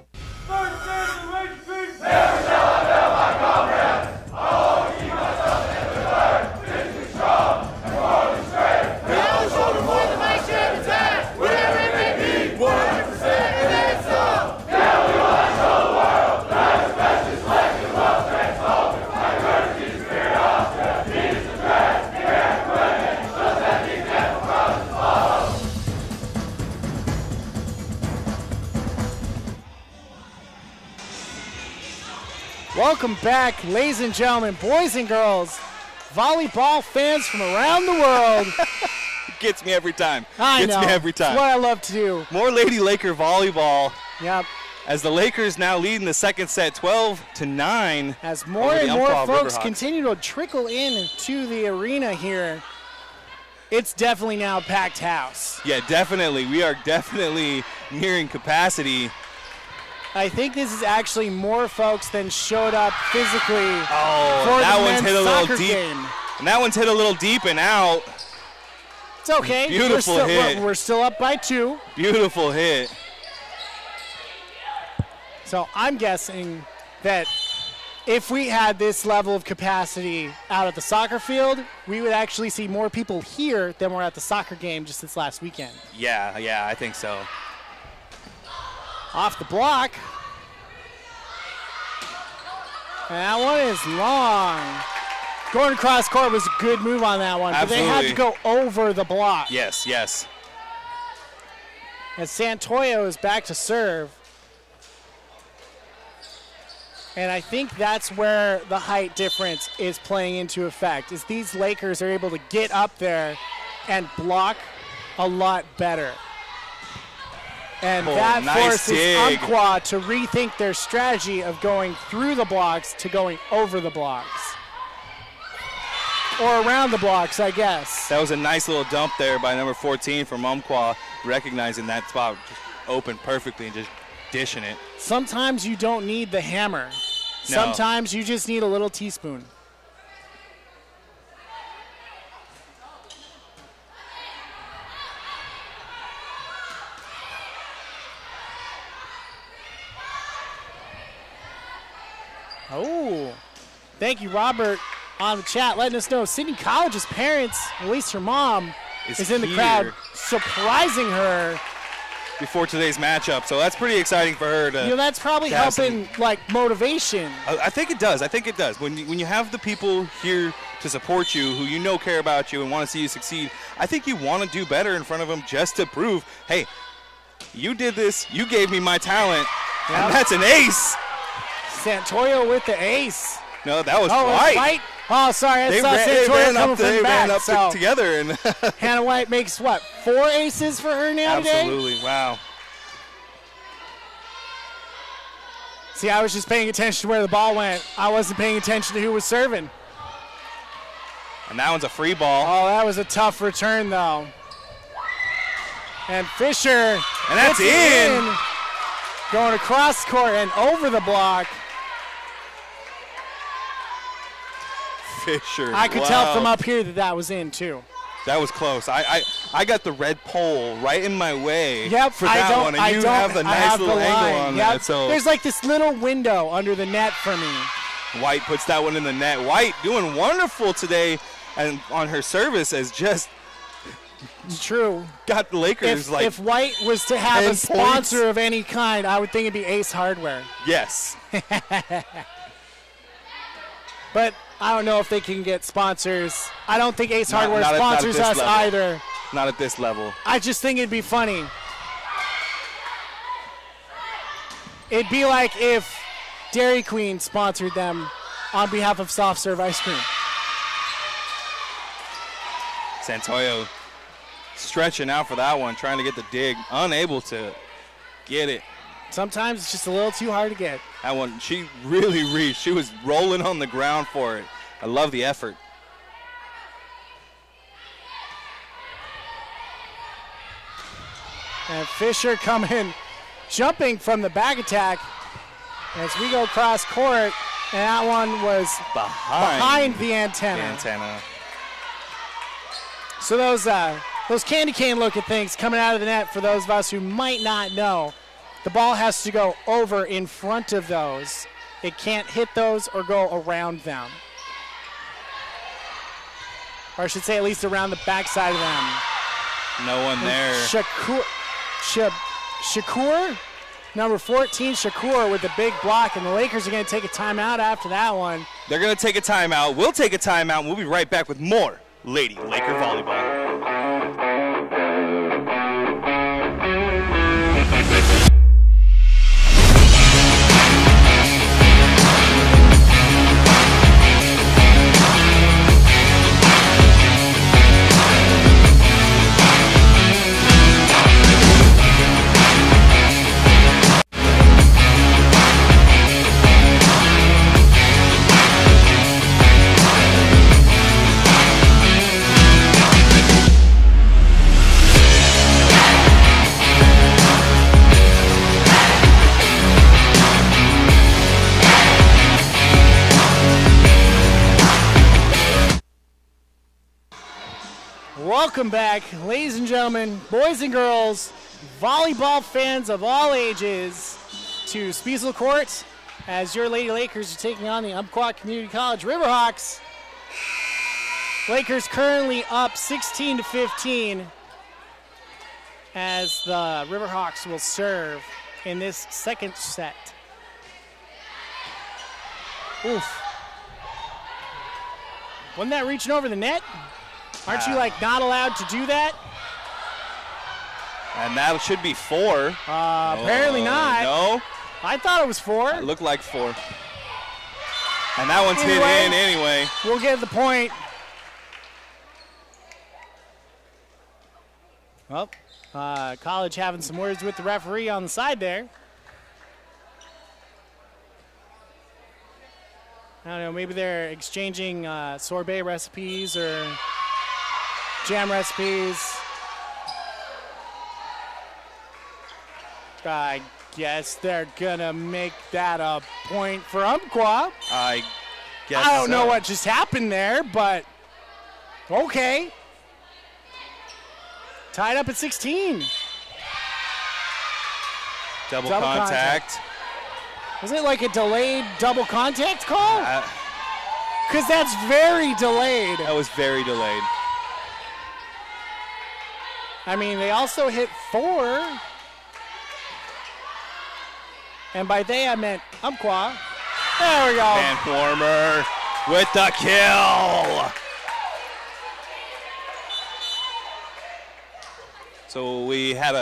Never shall I fail my comrades. I'll keep myself in the dark, physically strong and morally straight. Now it's over for the mic share attack, whatever it may be, 100% and then some. Now we want to show the world that the best is collective wealth transformed. My courage is spirit off, peace and dread, care and equipment, just as the example from the follow. Welcome back, ladies and gentlemen, boys and girls, volleyball fans from around the world. Gets me every time. I Gets know. me every time. It's what I love to do. More Lady Laker volleyball. Yep. As the Lakers now lead in the second set, 12-9. As more and more folks continue to trickle in to the arena here, it's definitely now a packed house. Yeah, definitely. We are definitely nearing capacity. I think this is actually more folks than showed up physically for the that one's men's hit a little soccer deep. game. And that one's hit a little deep and out. It's okay. Beautiful hit. We're still up by 2. Beautiful hit. So I'm guessing that if we had this level of capacity out at the soccer field, we would actually see more people here than were at the soccer game just this last weekend. Yeah, I think so. Off the block. And that one is long. Going across court was a good move on that one, Absolutely. but they had to go over the block. Yes. As Santoyo is back to serve. And I think that's where the height difference is playing into effect, is these Lakers are able to get up there and block a lot better. And that nice forces dig. Umpqua to rethink their strategy of going through the blocks to going over the blocks. or around the blocks, I guess. That was a nice little dump there by number 14 from Umpqua, recognizing that spot just open perfectly and just dishing it. Sometimes you don't need the hammer. No. Sometimes you just need a little teaspoon. Oh, thank you, Robert, on the chat, letting us know Sydney College's parents, at least her mom, is in the here. crowd, surprising her. Before today's matchup, so that's pretty exciting for her to. You know, that's probably to have helping, like, motivation. I think it does. I think it does. When you have the people here to support you, who you know care about you and want to see you succeed, I think you want to do better in front of them just to prove, hey, you did this, you gave me my talent, and that's an ace. Santoyo with the ace. No, that was White. White. Oh, sorry, I saw they Santoyo ran coming up, from they the back. ran up so together. And Hannah White makes, what, 4 aces for her now today? Absolutely, wow. See, I was just paying attention to where the ball went. I wasn't paying attention to who was serving. And that one's a free ball. Oh, that was a tough return, though. And Fisher. And that's in. Going across court and over the block. Fisher. I could tell from up here that that was in, too. That was close. I got the red pole right in my way for I that don't, one, and I you don't, have the I nice have little the angle line. on Yep. that. So there's like this little window under the net for me. White puts that one in the net. White doing wonderful today, and on her service as just true got the Lakers if White was to have a 10 sponsor points. of any kind, I would think it'd be Ace Hardware. Yes. But I don't know if they can get sponsors. I don't think Ace Hardware not sponsors at us level. either. Not at this level. I just think it'd be funny. It'd be like if Dairy Queen sponsored them on behalf of Soft Serve Ice Cream. Santoyo stretching out for that one, trying to get the dig, unable to get it. Sometimes it's just a little too hard to get. That one, she really reached. She was rolling on the ground for it. I love the effort. And Fisher coming, jumping from the back attack as we go cross court. And that one was behind the antenna. So those candy cane looking things coming out of the net, for those of us who might not know, the ball has to go over in front of those. It can't hit those or go around them. Or I should say at least around the backside of them. No one there. Shakur, number 14, Shakur with a big block, and the Lakers are going to take a timeout after that one. They're going to take a timeout. We'll take a timeout, and we'll be right back with more Lady Laker Volleyball. Welcome back, ladies and gentlemen, boys and girls, volleyball fans of all ages, to Speisel Court as your Lady Lakers are taking on the Umpqua Community College Riverhawks. Lakers currently up 16-15 as the Riverhawks will serve in this second set. Oof. Wasn't that reaching over the net? Aren't you, like, not allowed to do that? And that should be 4. Apparently not. No. I thought it was 4. It looked like 4. And that one's hit in anyway. We'll get the point. Well, College having some words with the referee on the side there. don't know, maybe they're exchanging sorbet recipes or jam recipes. I guess they're gonna make that a point for Umpqua. I guess I don't know what just happened there, but okay. Tied up at 16. Double contact. Was it like a delayed double contact call? Because that's very delayed. That was very delayed. I mean, they also hit 4. And by they, I meant Umpqua. There we go. Van Warmer with the kill. So we had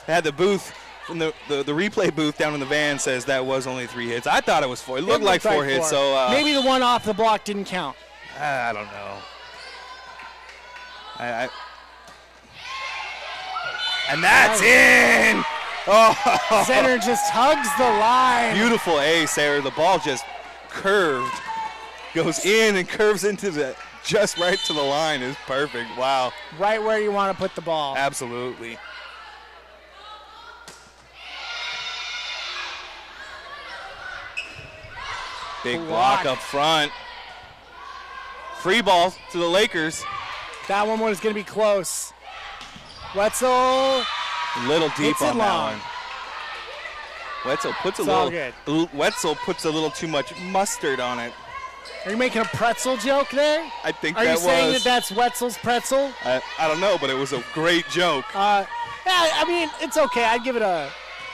the booth, from the replay booth down in the van says that was only 3 hits. I thought it was 4. It looked like 4 hits. So maybe the one off the block didn't count. I don't know. And that's in. Oh. Center just hugs the line. Beautiful ace there. The ball just curved, goes in and curves into just right to the line. Is perfect. Wow. Right where you want to put the ball. Absolutely. Big block up front. Free ball to the Lakers. That one was going to be close. Wetzel. A little deep on that one. Wetzel puts a little too much mustard on it. Are you making a pretzel joke there? I think Are that you was. saying that that's Wetzel's pretzel? I don't know, but it was a great joke. Yeah, I mean, it's okay. I'd give it a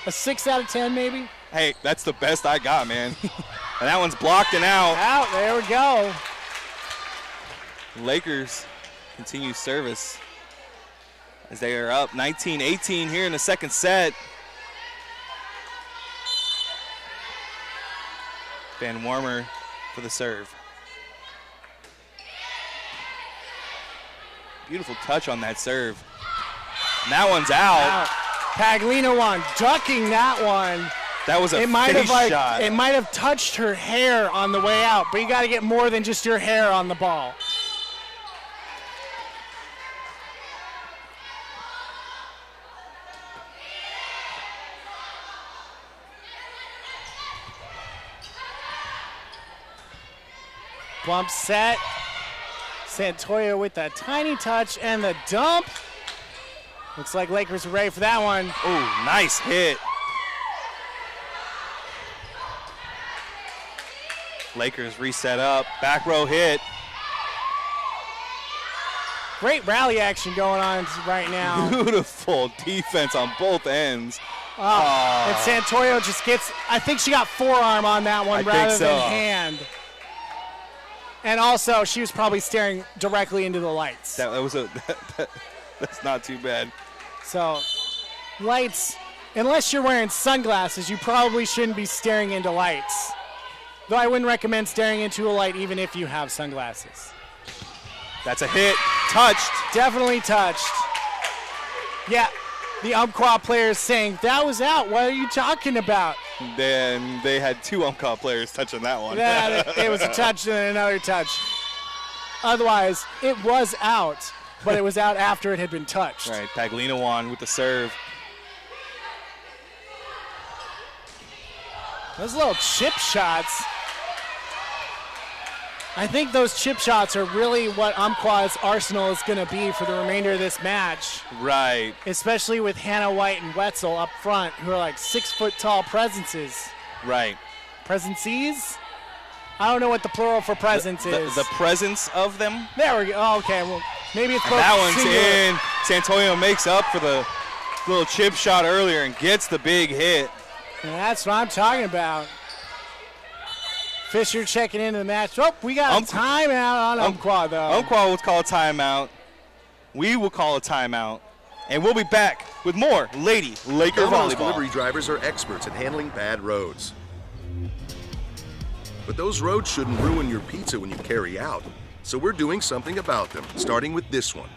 6 out of 10 maybe. Hey, that's the best I got, man. And that one's blocked and out. Out, there we go. Lakers continue service as they are up 19-18 here in the second set. Van Warmer for the serve. Beautiful touch on that serve. And that one's out. Paglino one, ducking that one. That was a face shot. It might have touched her hair on the way out, but you got to get more than just your hair on the ball. Bump set. Santoyo with that tiny touch and the dump. Looks like Lakers are ready for that one. Oh, nice hit. Lakers reset up. Back row hit. Great rally action going on right now. Beautiful defense on both ends. And Santoyo just gets, I think she got forearm on that one rather than hand. And also, she was probably staring directly into the lights. That's not too bad. So, lights, unless you're wearing sunglasses, you probably shouldn't be staring into lights. Though I wouldn't recommend staring into a light even if you have sunglasses. That's a hit. Touched. Definitely touched. Yeah, the Umpqua players saying, that was out. What are you talking about? Then they had 2 Umpqua players touching that one. Yeah, it was a touch and another touch. Otherwise, it was out, but it was out after it had been touched. Right, Paglino on with the serve. Those little chip shots. I think those chip shots are really what Umpqua's arsenal is going to be for the remainder of this match. Right. Especially with Hannah White and Wetzel up front, who are like 6-foot-tall presences. Right. Presences? I don't know what the plural for presence is. The presence of them? There we go. Oh, okay, well, maybe it's both. That one's singular. in. Santoyo makes up for the little chip shot earlier and gets the big hit. And that's what I'm talking about. Fisher checking into the match. Oh, we got a timeout on Umpqua, though. Umpqua will call a timeout. We will call a timeout. And we'll be back with more Lady Laker Domino's volleyball. Delivery drivers are experts at handling bad roads. But those roads shouldn't ruin your pizza when you carry out. So we're doing something about them, starting with this one.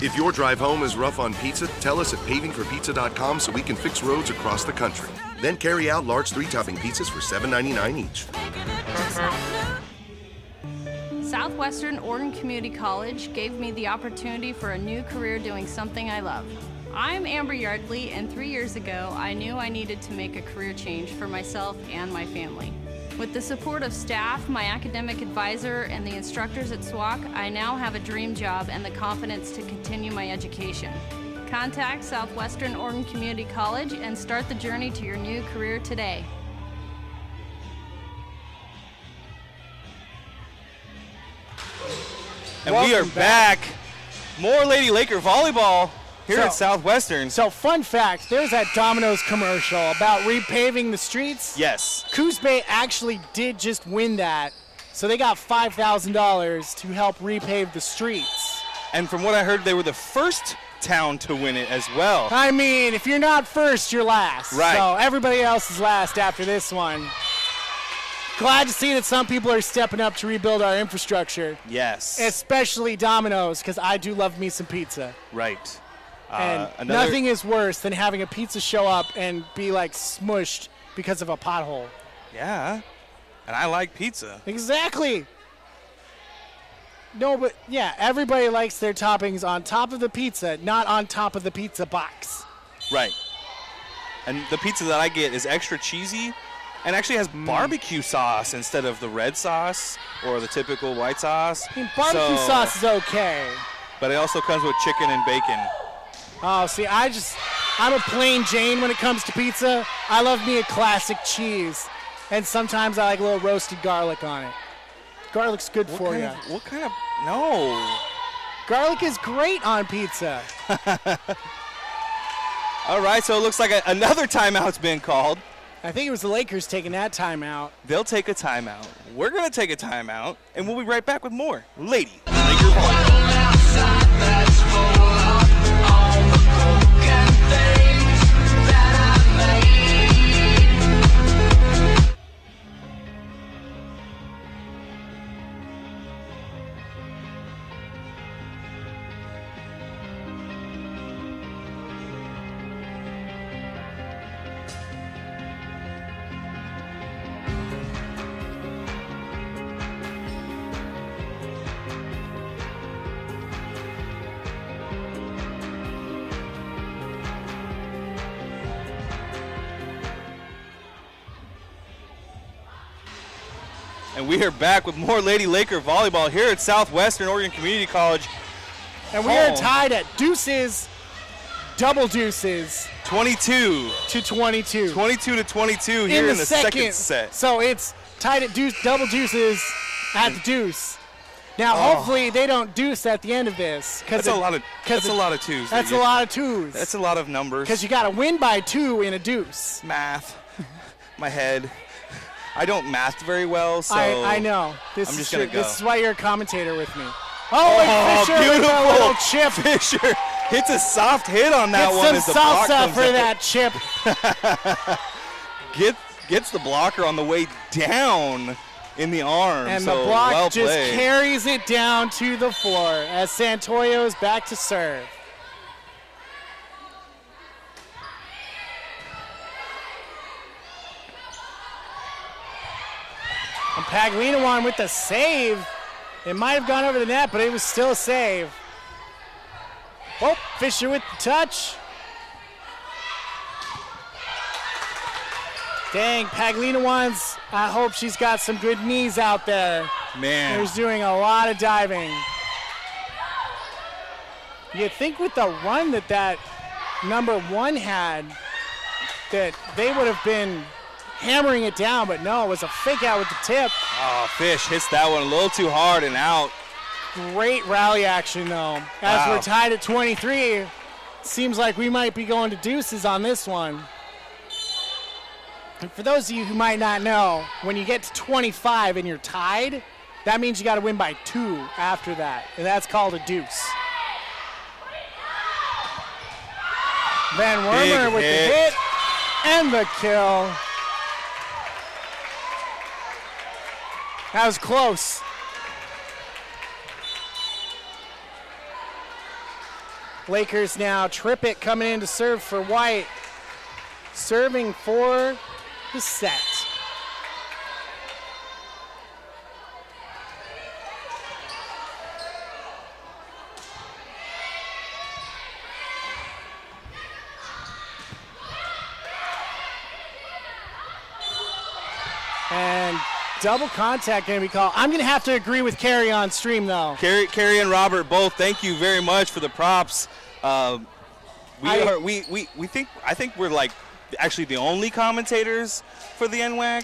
If your drive home is rough on pizza, tell us at pavingforpizza.com so we can fix roads across the country. Then carry out large 3-topping pizzas for $7.99 each. Southwestern Oregon Community College gave me the opportunity for a new career doing something I love. I'm Amber Yardley, and 3 years ago, I knew I needed to make a career change for myself and my family. With the support of staff, my academic advisor, and the instructors at SWOCC, I now have a dream job and the confidence to continue my education. Contact Southwestern Oregon Community College and start the journey to your new career today. And we are back. More Lady Laker volleyball here at Southwestern. So fun fact, there's that Domino's commercial about repaving the streets. Yes. Coos Bay actually did just win that. So they got $5,000 to help repave the streets. And from what I heard, they were the first town to win it as well. I mean, if you're not first, you're last. Right. So everybody else is last after this one. Glad to see that some people are stepping up to rebuild our infrastructure. Yes. Especially Domino's, because I do love me some pizza. Right. And nothing is worse than having a pizza show up and be like smushed because of a pothole. Yeah. And I like pizza. Exactly. No, but yeah, everybody likes their toppings on top of the pizza, not on top of the pizza box. Right. And the pizza that I get is extra cheesy and actually has barbecue sauce instead of the red sauce or the typical white sauce. I mean, barbecue sauce is okay. But it also comes with chicken and bacon. Oh, see, I'm a plain Jane when it comes to pizza. I love me a classic cheese. And sometimes I like a little roasted garlic on it. Garlic's good for you. What kind of, no. Garlic is great on pizza. All right, so it looks like another timeout's been called. I think it was the Lakers taking that timeout. They'll take a timeout. We're going to take a timeout, and we'll be right back with more Lady Laker volleyball. And we are back with more Lady Laker volleyball here at Southwestern Oregon Community College. And we are tied at deuces, double deuces. 22 to 22. 22 to 22 here in the second set. So it's tied at double deuces at the deuce. Now, hopefully they don't deuce at the end of this. That's a lot of twos. That's a lot of twos. That's a lot of numbers. Because you got to win by 2 in a deuce. Math. My head. I don't math very well, so I know. I'm just going to go. This is why you're a commentator with me. Oh, Fisher beautiful. with a little chip. Fisher hits a soft hit on that one. Get some salsa for that chip. Gets the blocker on the way down in the arm. And so the block well just played. carries it down to the floor as Santoyo's back to serve. And Paglinawan with the save. It might have gone over the net, but it was still a save. Oh, Fisher with the touch. Dang, Paglinawan's, I hope she's got some good knees out there. Man. She's doing a lot of diving. You'd think with the run that number 1 had, that they would have been hammering it down, but no, it was a fake out with the tip. Oh, Fish hits that one a little too hard and out. Great rally action, though. As we're tied at 23, seems like we might be going to deuces on this one. And for those of you who might not know, when you get to 25 and you're tied, that means you got to win by 2 after that, and that's called a deuce. Van Wormer with the hit and the kill. That was close. Lakers now. Trippett coming in to serve for White. Serving for the set. And double contact going to be called. I'm going to have to agree with Carrie on stream, though. Carrie and Robert both, thank you very much for the props. I think we're like actually the only commentators for the NWAC.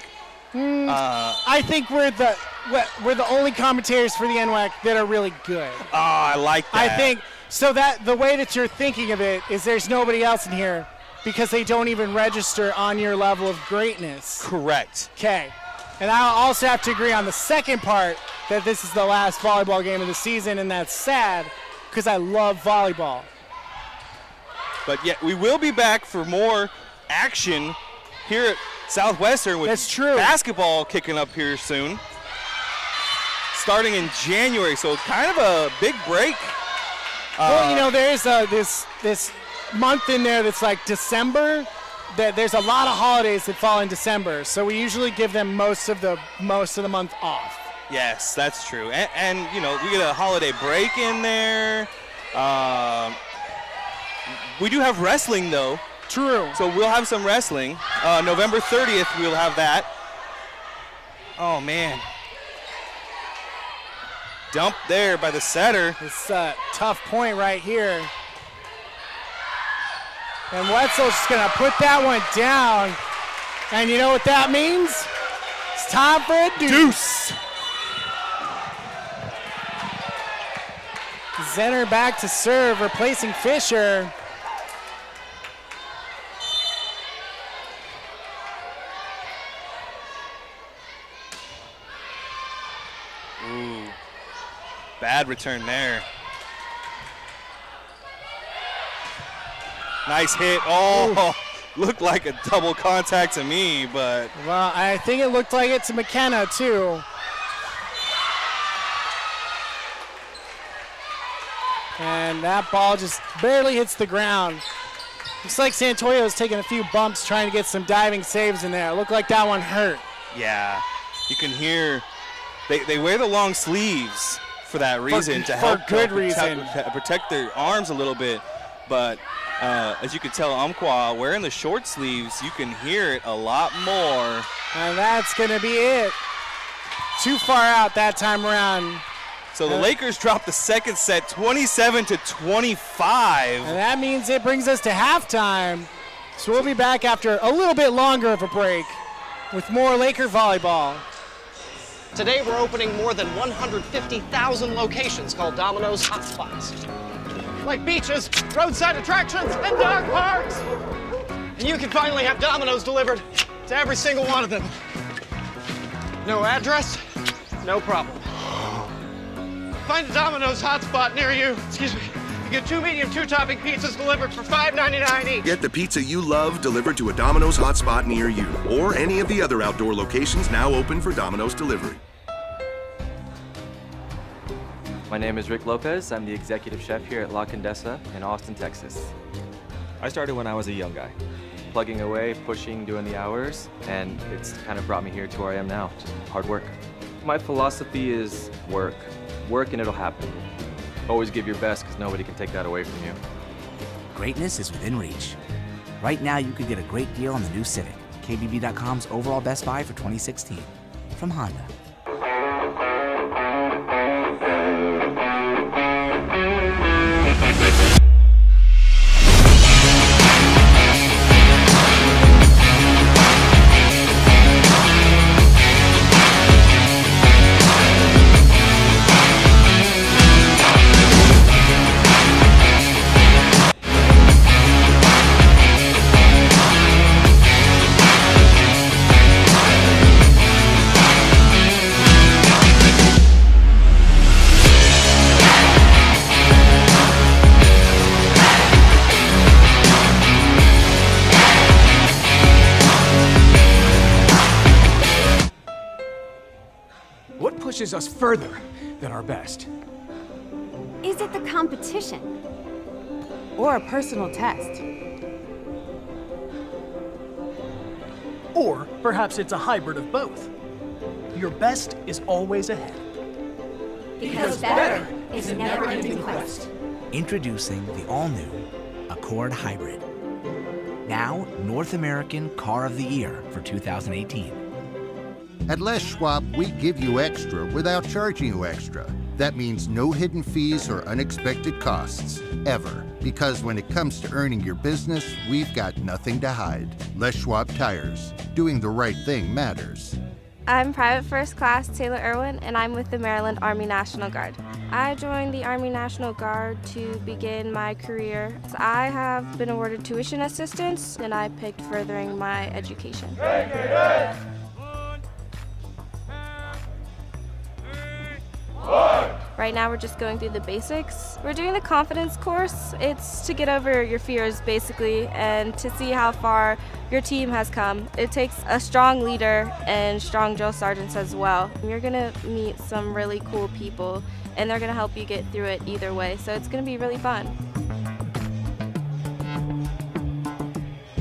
I think we're the only commentators for the NWAC that are really good. Oh, I like that. I think so. That the way that you're thinking of it is there's nobody else in here because they don't even register on your level of greatness. Correct. Okay. And I also have to agree on the second part that this is the last volleyball game of the season, and that's sad because I love volleyball. But yeah, we will be back for more action here at Southwestern with basketball kicking up here soon. Starting in January, so kind of a big break. Well, you know, there's this month in there that's like December. There's a lot of holidays that fall in December, so we usually give them most of the month off. Yes, that's true. And you know, we get a holiday break in there. We do have wrestling, though. True. So we'll have some wrestling. November 30th, we'll have that. Oh, man. Dump there by the setter. It's a tough point right here. And Wetzel's just going to put that one down. And you know what that means? It's time for a deuce. Zenner back to serve, replacing Fisher. Ooh, bad return there. Nice hit. Oh, looked like a double contact to me, but. Well, I think it looked like it to McKenna, too. And that ball just barely hits the ground. Looks like Santoyo's taking a few bumps trying to get some diving saves in there. It looked like that one hurt. Yeah, you can hear they wear the long sleeves for that reason, to help protect their arms a little bit. But as you can tell, Umpqua wearing the short sleeves, you can hear it a lot more. And that's going to be it. Too far out that time around. So the Lakers dropped the second set 27-25. And that means it brings us to halftime. So we'll be back after a little bit longer of a break with more Laker volleyball. Today we're opening more than 150,000 locations called Domino's Hotspots. Like beaches, roadside attractions, and dog parks. And you can finally have Domino's delivered to every single one of them. No address, no problem. Find a Domino's hotspot near you. Excuse me. You get 2 medium, 2-topping pizzas delivered for $5.99 each. Get the pizza you love delivered to a Domino's hotspot near you, or any of the other outdoor locations now open for Domino's delivery. My name is Rick Lopez. I'm the executive chef here at La Condesa in Austin, Texas. I started when I was a young guy, plugging away, pushing, doing the hours, and it's kind of brought me here to where I am now, just hard work. My philosophy is work. Work and it'll happen. Always give your best because nobody can take that away from you. Greatness is within reach. Right now, you could get a great deal on the new Civic, KBB.com's overall best buy for 2016, from Honda. Pushes us further than our best. Is it the competition? or a personal test. Or perhaps it's a hybrid of both. Your best is always ahead. Because better is a never-ending quest. Introducing the all-new Accord Hybrid. Now, North American Car of the Year for 2018. At Les Schwab, we give you extra without charging you extra. That means no hidden fees or unexpected costs, ever. Because when it comes to earning your business, we've got nothing to hide. Les Schwab Tires. Doing the right thing matters. I'm Private First Class Taylor Irwin, and I'm with the Maryland Army National Guard. I joined the Army National Guard to begin my career. I have been awarded tuition assistance, and I picked furthering my education. Right now we're just going through the basics. We're doing the confidence course. It's to get over your fears basically and to see how far your team has come. It takes a strong leader and strong drill sergeants as well. You're gonna meet some really cool people and they're gonna help you get through it either way. So it's gonna be really fun.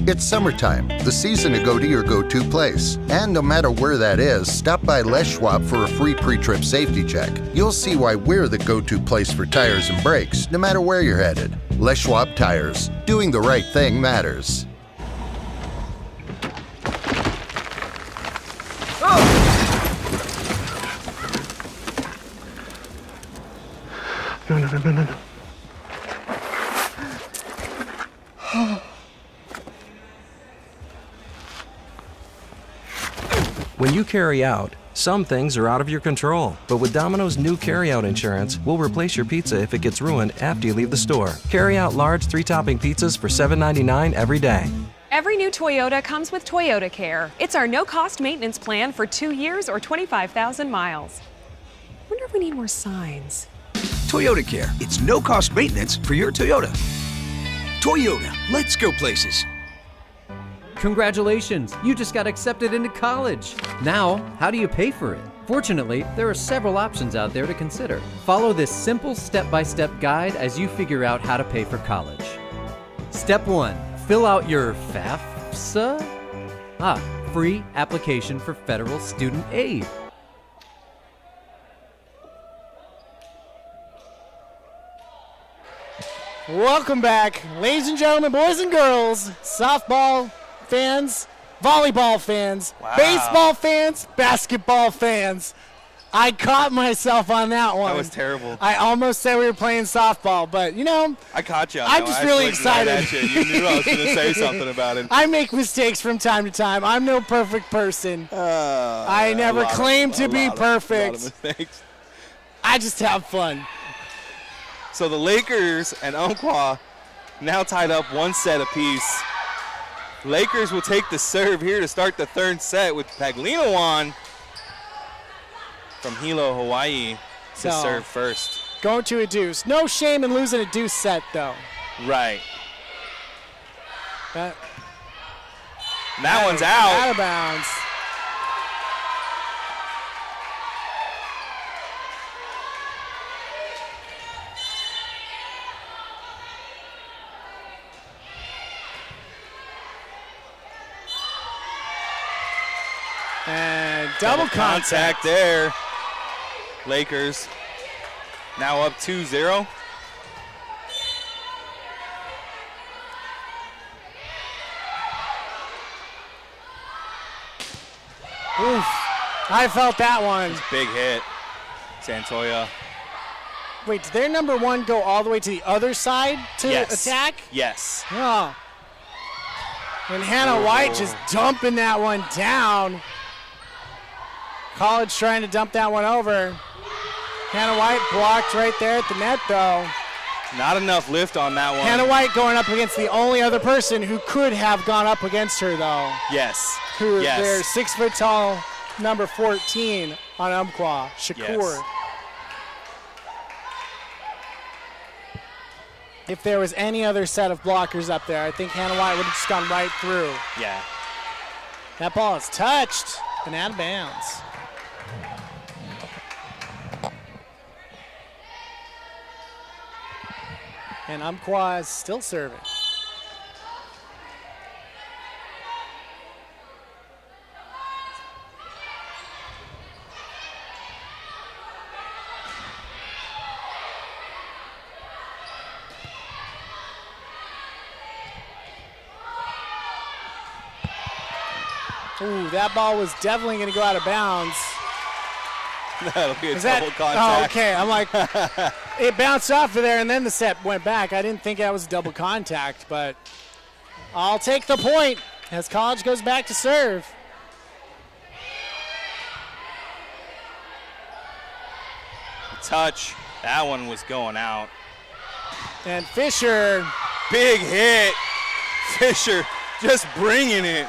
It's summertime, the season to go to your go-to place. And no matter where that is, stop by Les Schwab for a free pre-trip safety check. You'll see why we're the go-to place for tires and brakes, no matter where you're headed. Les Schwab Tires. Doing the right thing matters. No. When you carry out, some things are out of your control. But with Domino's new carryout insurance, we'll replace your pizza if it gets ruined after you leave the store. Carry out large 3-topping pizzas for $7.99 every day. Every new Toyota comes with Toyota Care. It's our no-cost maintenance plan for 2 years or 25,000 miles. Wonder if we need more signs. Toyota Care. It's no-cost maintenance for your Toyota. Toyota. Let's go places. Congratulations, you just got accepted into college. Now, how do you pay for it? Fortunately, there are several options out there to consider. Follow this simple step-by-step guide as you figure out how to pay for college. Step 1, fill out your FAFSA? Free application for federal student aid. Welcome back, ladies and gentlemen, boys and girls, softball fans, volleyball fans, baseball fans, basketball fans. I caught myself on that one. That was terrible. I almost said we were playing softball, but you know. I caught you. I'm just really excited. Right at you. You knew I was going to say something about it. I make mistakes from time to time. I'm no perfect person. I never claim to be perfect. A lot of mistakes. I just have fun. So the Lakers and Umpqua now tied up 1 set apiece. Lakers will take the serve here to start the third set with Paglinowan from Hilo, Hawaii to serve first. Going to a deuce. No shame in losing a deuce set, though. Right. That one's out. Out of bounds. And double contact there. Lakers now up 2-0. Oof. I felt that one. Big hit. Santoya. Wait, did their number one go all the way to the other side to attack? Yes. Oh. And Hannah White just dumping that one down. College trying to dump that one over. Hannah White blocked right there at the net, though. Not enough lift on that one. Hannah White going up against the only other person who could have gone up against her, though. Yes. They're 6-foot-tall, number 14 on Umpqua, Shakur. Yes. If there was any other set of blockers up there, I think Hannah White would have just gone right through. Yeah. That ball is touched and out of bounds. And Umpqua is still serving. Ooh, that ball was definitely going to go out of bounds. That'll be a double contact. Oh, okay. I'm like, it bounced off of there, and then the set went back. I didn't think that was double contact, but I'll take the point as College goes back to serve. Touch. That one was going out. And Fisher. Big hit. Fisher just bringing it.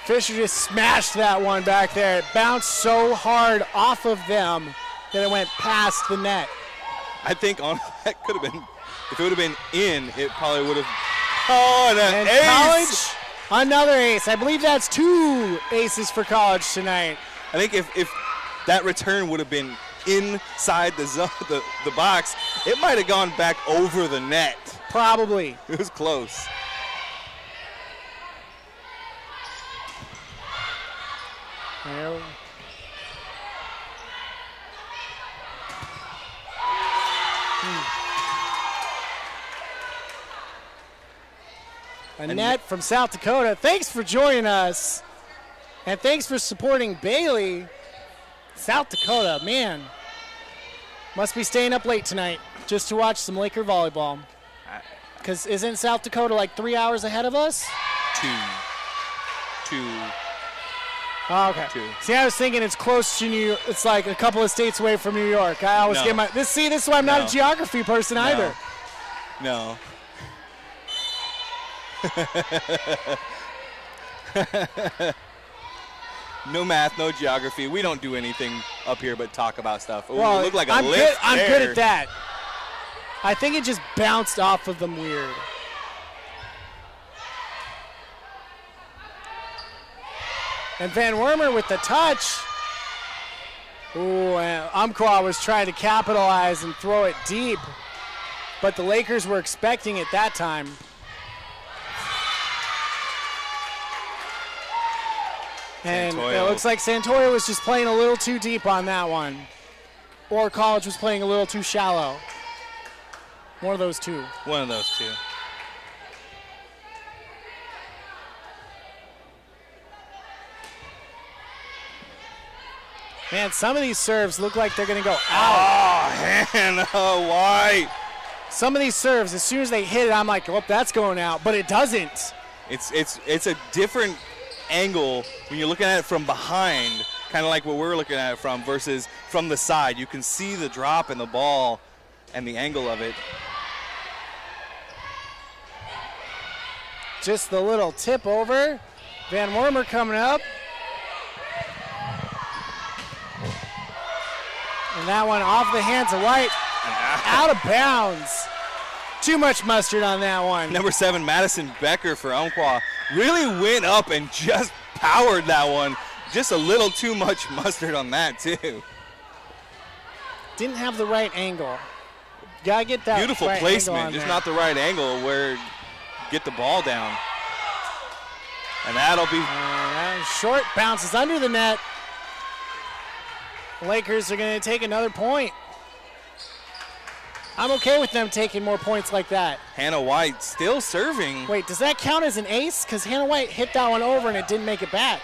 Fisher just smashed that one back there. It bounced so hard off of them that it went past the net. I think that could have been, if it would have been in, it probably would have. Oh, and ace. College, another ace. I believe that's 2 aces for College tonight. I think if that return would have been inside the box, it might have gone back over the net. Probably. It was close. Annette from South Dakota, thanks for joining us. And thanks for supporting Bailey. South Dakota, man, must be staying up late tonight just to watch some Laker volleyball. Because isn't South Dakota like 3 hours ahead of us? Two. Oh, okay. 2. See, I was thinking it's close to New York. It's like a couple of states away from New York. I always get this is why I'm not a geography person either. No. No math, no geography. We don't do anything up here but talk about stuff. Ooh, well, it looked like I'm lift good. I'm good at that. I think it just bounced off of them weird. And Van Wormer with the touch. Ooh, and Umpqua was trying to capitalize and throw it deep, but the Lakers were expecting it that time. And it looks like Santoyo was just playing a little too deep on that one. Or College was playing a little too shallow. One of those two. One of those two. Man, some of these serves look like they're going to go out. Oh, Hannah White. Some of these serves, as soon as they hit it, I'm like, oh, that's going out. But it doesn't. It's a different angle when you're looking at it from behind, kind of like what we're looking at it from, versus from the side. You can see the drop in the ball and the angle of it. Just the little tip over. Van Wormer coming up. And that one off the hands of White. Out of bounds. Too much mustard on that one. Number 7, Madison Becker for Umpqua. Really went up and just powered that one. Just a little too much mustard on that, too. Didn't have the right angle. Gotta get that beautiful right placement, just not the right angle where get the ball down. And that'll be short, bounces under the net. Lakers are going to take another point. I'm okay with them taking more points like that. Hannah White still serving. Wait, does that count as an ace? Because Hannah White hit that one over and it didn't make it back.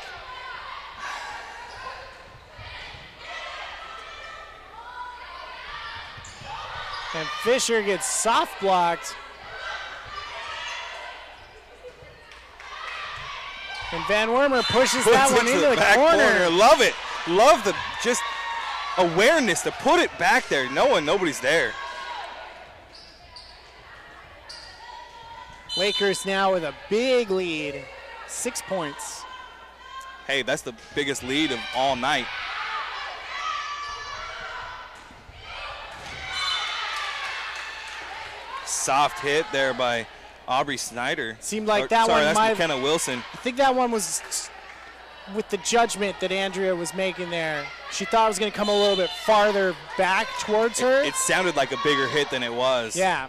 And Fisher gets soft blocked. And Van Wormer pushes that one into the corner. Love it. Love the just awareness to put it back there, knowing nobody's there. Lakers now with a big lead, 6 points. Hey, that's the biggest lead of all night. Soft hit there by Aubrey Snyder. Seemed like that one that's might McKenna Wilson. I think that one was with the judgment that Andrea was making there. She thought it was going to come a little bit farther back towards her. It sounded like a bigger hit than it was. Yeah.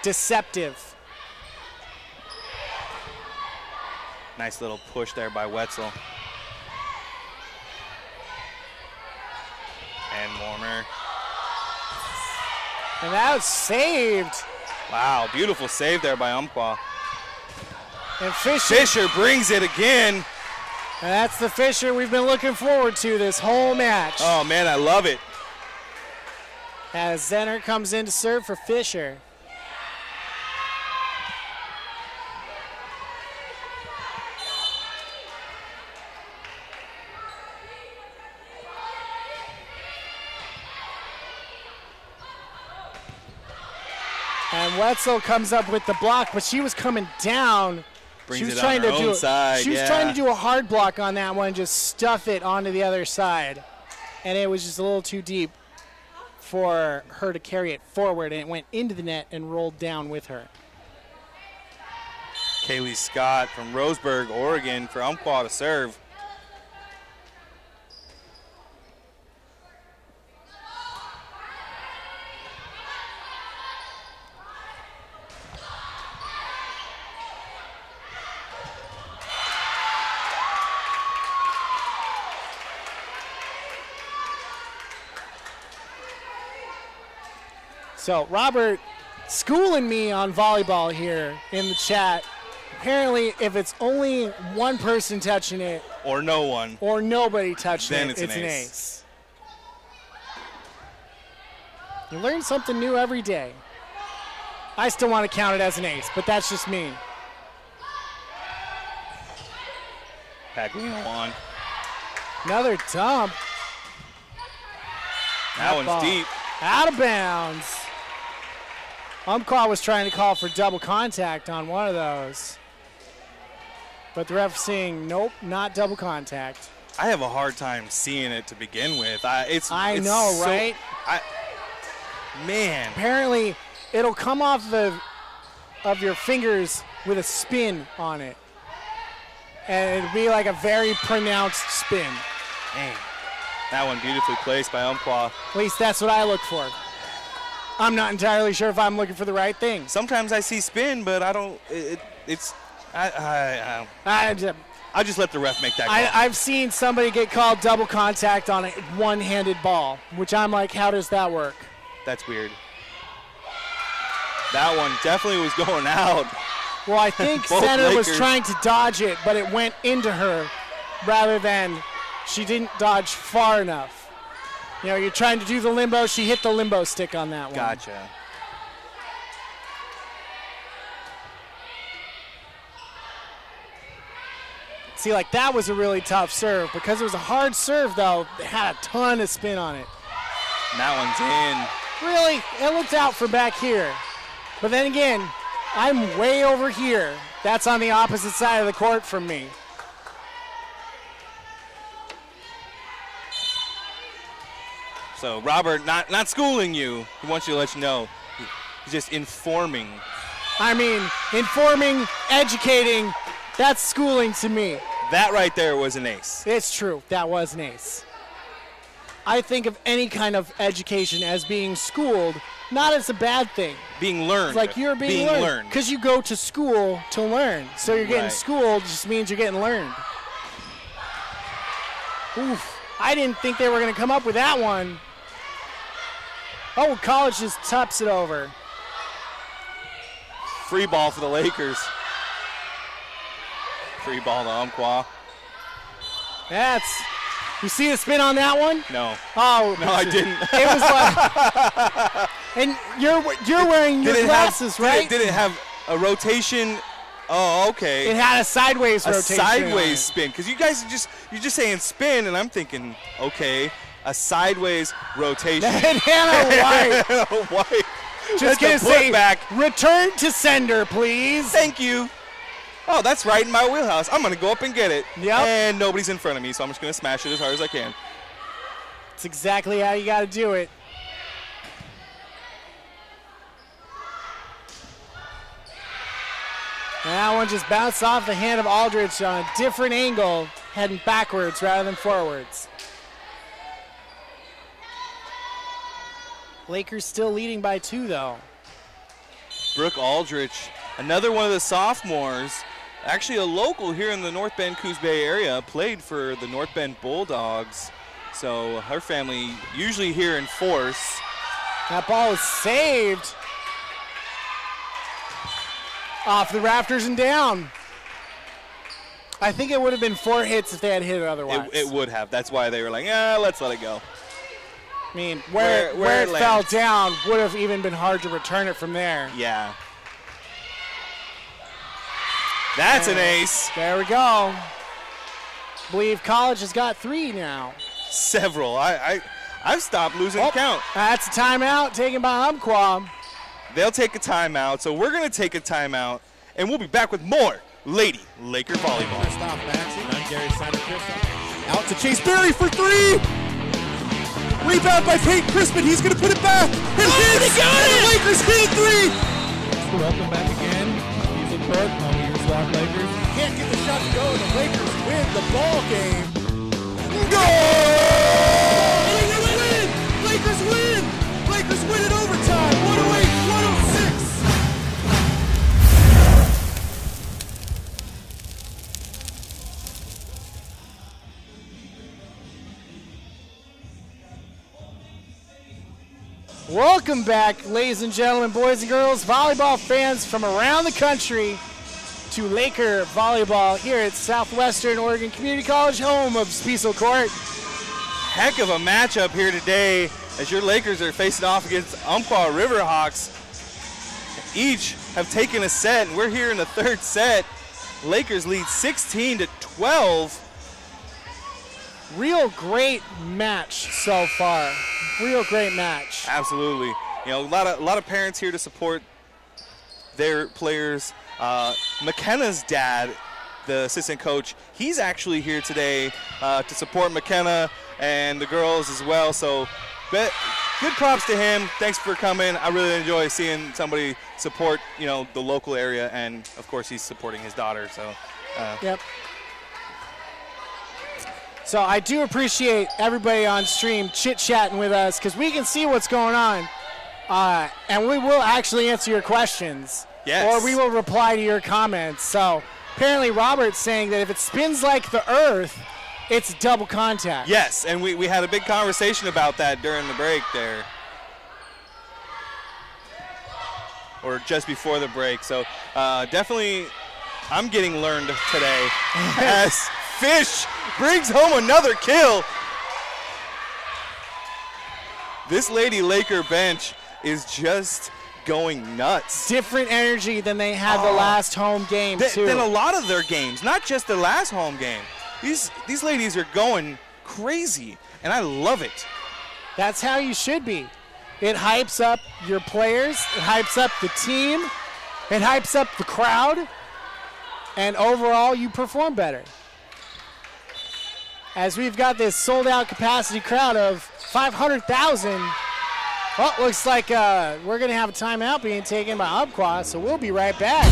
Deceptive. Nice little push there by Wetzel. And Warner. And that was saved. Wow, beautiful save there by Umpqua. And Fisher. Fisher brings it again. And that's the Fisher we've been looking forward to this whole match. Oh, man, I love it. As Zenner comes in to serve for Fisher. And Wetzel comes up with the block, but she was coming down. Brings she was it trying on her to do own side, She was yeah. trying to do a hard block on that one, just stuff it onto the other side. And it was just a little too deep for her to carry it forward, and it went into the net and rolled down with her. Kaylee Scott from Roseburg, Oregon for Umpqua to serve. So Robert schooling me on volleyball here in the chat. Apparently, if it's only one person touching it, Or no one. or nobody touching Then it, it's an an ace. ace. You learn something new every day. I still want to count it as an ace, but that's just me. Paglino on. Another dump. That one's ball deep. Out of bounds. Umpqua was trying to call for double contact on one of those. But the ref saying, nope, not double contact. I have a hard time seeing it to begin with. It's know, so- right? Man. Apparently, it'll come off of your fingers with a spin on it. And it'll be like a very pronounced spin. Dang. That one beautifully placed by Umpqua. At least that's what I look for. I'm not entirely sure if I'm looking for the right thing. Sometimes I see spin, but I don't. I'll just let the ref make that call. I've seen somebody get called double contact on a one-handed ball, which I'm like, how does that work? That's weird. That one definitely was going out. Well, I think Both center was Lakers. trying to dodge it, but it went into her rather than she didn't dodge far enough. You know, you're trying to do the limbo. She hit the limbo stick on that one. Gotcha. See, like that was a really tough serve. Because it was a hard serve, though, it had a ton of spin on it. And that one's in. Really, it looked out for back here. But then again, I'm way over here. That's on the opposite side of the court from me. So Robert, not schooling you. He wants you to let you know. He's just informing. I mean, informing, educating, that's schooling to me. That right there was an ace. It's true. That was an ace. I think of any kind of education as being schooled, not as a bad thing. Being learned. It's like you're being learned. Because you go to school to learn. So you're getting Right. schooled just means you're getting learned. Oof. I didn't think they were going to come up with that one. Oh, College just tups it over. Free ball for the Lakers. Free ball to Umpqua. You see the spin on that one? No. Oh. No, I didn't. It was like, and you're wearing your glasses, right? Did it have a rotation? Oh, okay. It had a sideways a rotation. on sideways it. spin. Because you guys you're just saying spin, and I'm thinking, okay, a sideways rotation. And Hannah White. Hannah White. Just gonna say, return to sender, please. Thank you. Oh, that's right in my wheelhouse. I'm gonna go up and get it. Yep. And nobody's in front of me, so I'm just gonna smash it as hard as I can. It's exactly how you gotta do it. And that one just bounced off the hand of Aldrich on a different angle, heading backwards rather than forwards. Lakers still leading by 2, though. Brooke Aldrich, another one of the sophomores, actually a local here in the North Bend, Coos Bay area, played for the North Bend Bulldogs. So her family usually here in force. That ball is saved. Off the rafters and down. I think it would have been 4 hits if they had hit it otherwise. It would have. That's why they were like, yeah, let's let it go. I mean, where it fell down would have even been hard to return it from there. Yeah. That's an ace. There we go. I believe College has got 3 now. Several. I've stopped losing count. That's a timeout taken by Umpqua. They'll take a timeout, so we're going to take a timeout, and we'll be back with more Lady Laker Volleyball. Christoph Maxey, Gary Snyder Christoph. Out to Chase Berry for 3. Rebound by Peyton Crispin. He's going to put it back. And they got it! The Lakers hit 3. Welcome back again. Diesel Court, home of your SWOCC Lakers. Can't get the shot to go, and the Lakers win the ball game. Lakers win! Lakers win in overtime. 108-106. Welcome back, ladies and gentlemen, boys and girls, volleyball fans from around the country to Laker Volleyball here at Southwestern Oregon Community College, home of Spiesel Court. Heck of a matchup here today as your Lakers are facing off against Umpqua Riverhawks. Each have taken a set, and we're here in the 3rd set. Lakers lead 16-12. Real great match so far. Real great match. Absolutely. You know, a lot of parents here to support their players. McKenna's dad, the assistant coach, he's actually here today to support McKenna and the girls as well. So good props to him. Thanks for coming. I really enjoy seeing somebody support, you know, the local area, and of course he's supporting his daughter. So yep. So I do appreciate everybody on stream chit-chatting with us because we can see what's going on. And we will actually answer your questions. Yes. Or we will reply to your comments. So apparently Robert's saying that if it spins like the Earth, it's double contact. Yes, and we had a big conversation about that during the break there. Or just before the break. So definitely I'm getting learned today as Fish brings home another kill. This Lady Laker bench is just going nuts. Different energy than they had the last home game, too. Than a lot of their games, not just the last home game. These ladies are going crazy, and I love it. That's how you should be. It hypes up your players. It hypes up the team. It hypes up the crowd. And overall, you perform better. As we've got this sold-out capacity crowd of 500,000. Well, looks like we're going to have a timeout being taken by Umpqua, so we'll be right back.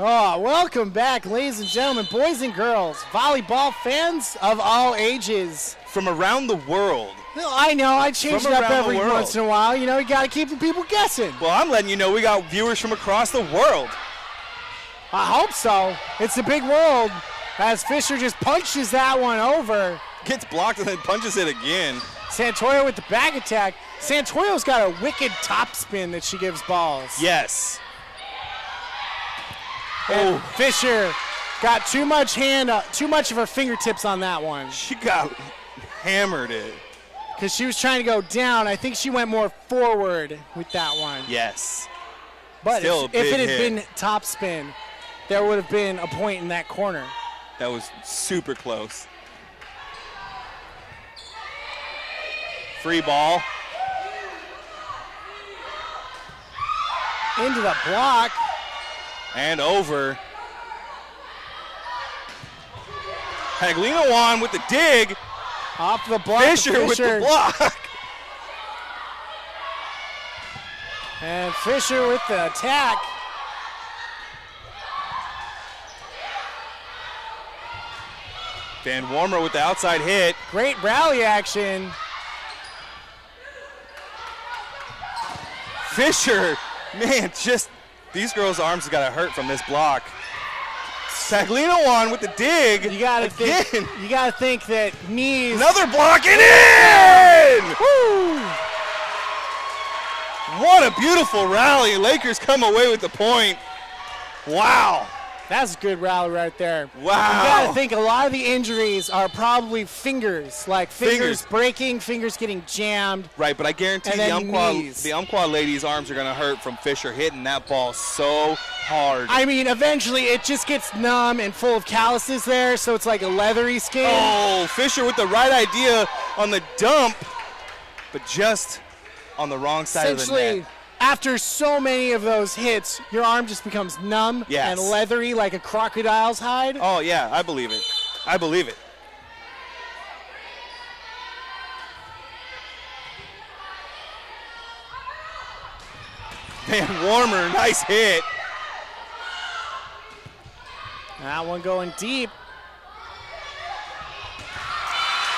Oh, welcome back, ladies and gentlemen, boys and girls, volleyball fans of all ages. From around the world. No, I know, I change it up every once in a while. You know, you got to keep the people guessing. Well, I'm letting you know we got viewers from across the world. I hope so. It's a big world as Fisher just punches that one over. Gets blocked and then punches it again. Santoyo with the back attack. Santoyo's got a wicked top spin that she gives balls. Yes. And Fisher got too much of her fingertips on that one. She got hammered it. Because she was trying to go down. I think she went more forward with that one. Yes. But Still if it had hit. been top spin, there would have been a point in that corner. That was super close. Free ball. Into the block. And over. Paglino with the dig. Off the block. Fisher with the block. And Fisher with the attack. Van Warmer with the outside hit. Great rally action. Fisher, man, just these girls' arms got to hurt from this block. Paglino with the dig. You gotta think that knees. Another block and in! Woo! What a beautiful rally. Lakers come away with the point. Wow. That's a good rally right there. Wow. You gotta think a lot of the injuries are probably fingers, like fingers breaking, fingers getting jammed. Right, but I guarantee the Umpqua ladies' arms are gonna hurt from Fisher hitting that ball so hard. I mean, eventually it just gets numb and full of calluses there, so it's like a leathery skin. Oh, Fisher with the right idea on the dump, but just on the wrong side of the net. After so many of those hits, your arm just becomes numb and leathery like a crocodile's hide. Oh, yeah, I believe it. I believe it. Van Warmer, nice hit. That one going deep.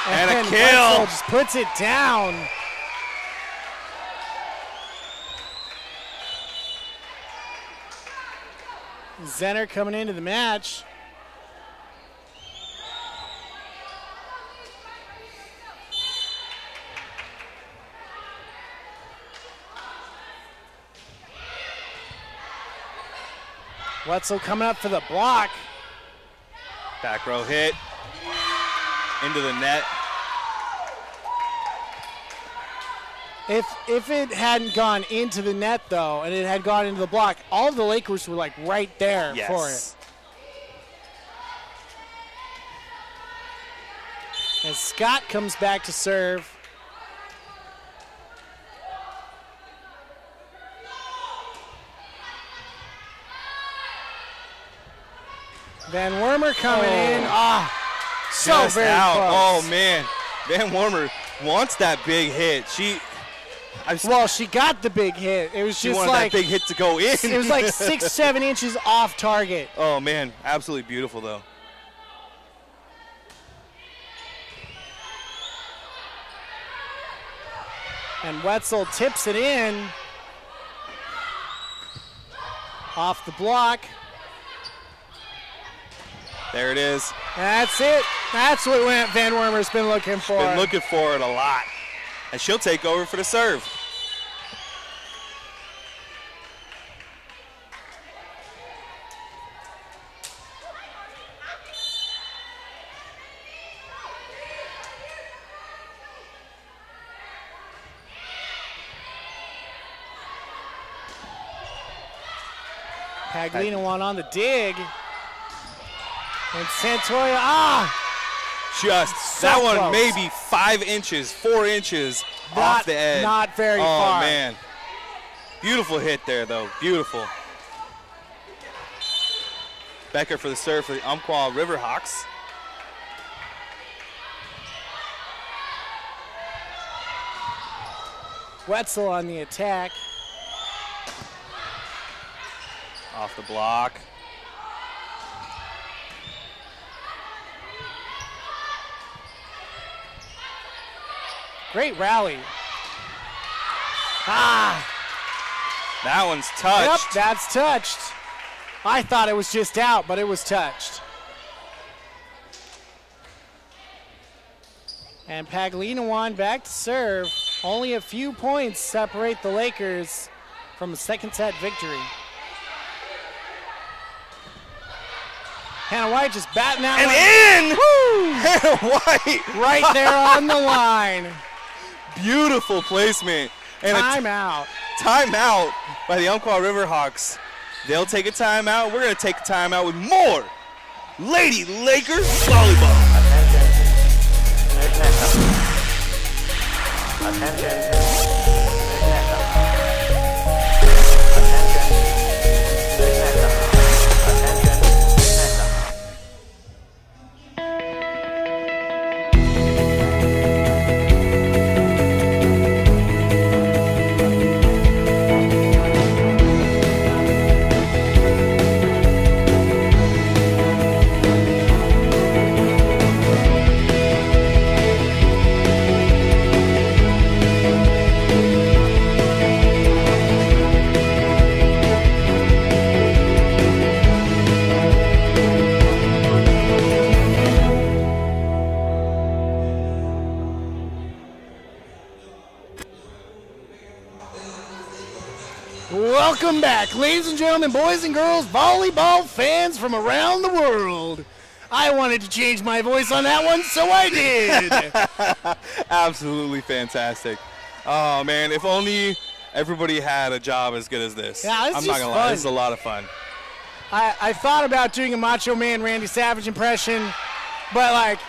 And a kill. Wetzel just puts it down. Zenner coming into the match. Wetzel coming up for the block. Back row hit. Into the net. If it hadn't gone into the net, though, and it had gone into the block, all of the Lakers were, like, right there for it. As Scott comes back to serve. Van Wormer coming in. So just very out. close. Oh, man. Van Wormer wants that big hit. She got the big hit. It was she just wanted like that big hit to go in. It was like 6-7 inches off target. Oh, man. Absolutely beautiful, though. And Wetzel tips it in. Off the block. There it is. That's it. That's what Van Wormer's been looking for. Been looking for it a lot. And she'll take over for the serve. Paglino on the dig. And Santoyo, Just, so that one close. maybe 5 inches, 4 inches off the edge. Not very far. Oh, man. Beautiful hit there, though. Beautiful. Becker for the serve for the Umpqua Riverhawks. Wetzel on the attack. Off the block. Great rally. That one's touched. Yep, that's touched. I thought it was just out, but it was touched. And Paglinawan back to serve. Only a few points separate the Lakers from a second set victory. Hannah White just batting that one. And in! Hannah White! Right there on the line. Beautiful placement. And timeout. Timeout by the Umpqua Riverhawks. They'll take a timeout. We're going to take a timeout with more Lady Lakers volleyball. Attention. Welcome back, ladies and gentlemen, boys and girls, volleyball fans from around the world. I wanted to change my voice on that one, so I did. Absolutely fantastic. Oh, man, if only everybody had a job as good as this. Yeah, I'm not going to lie, this is a lot of fun. I thought about doing a Macho Man Randy Savage impression, but, like,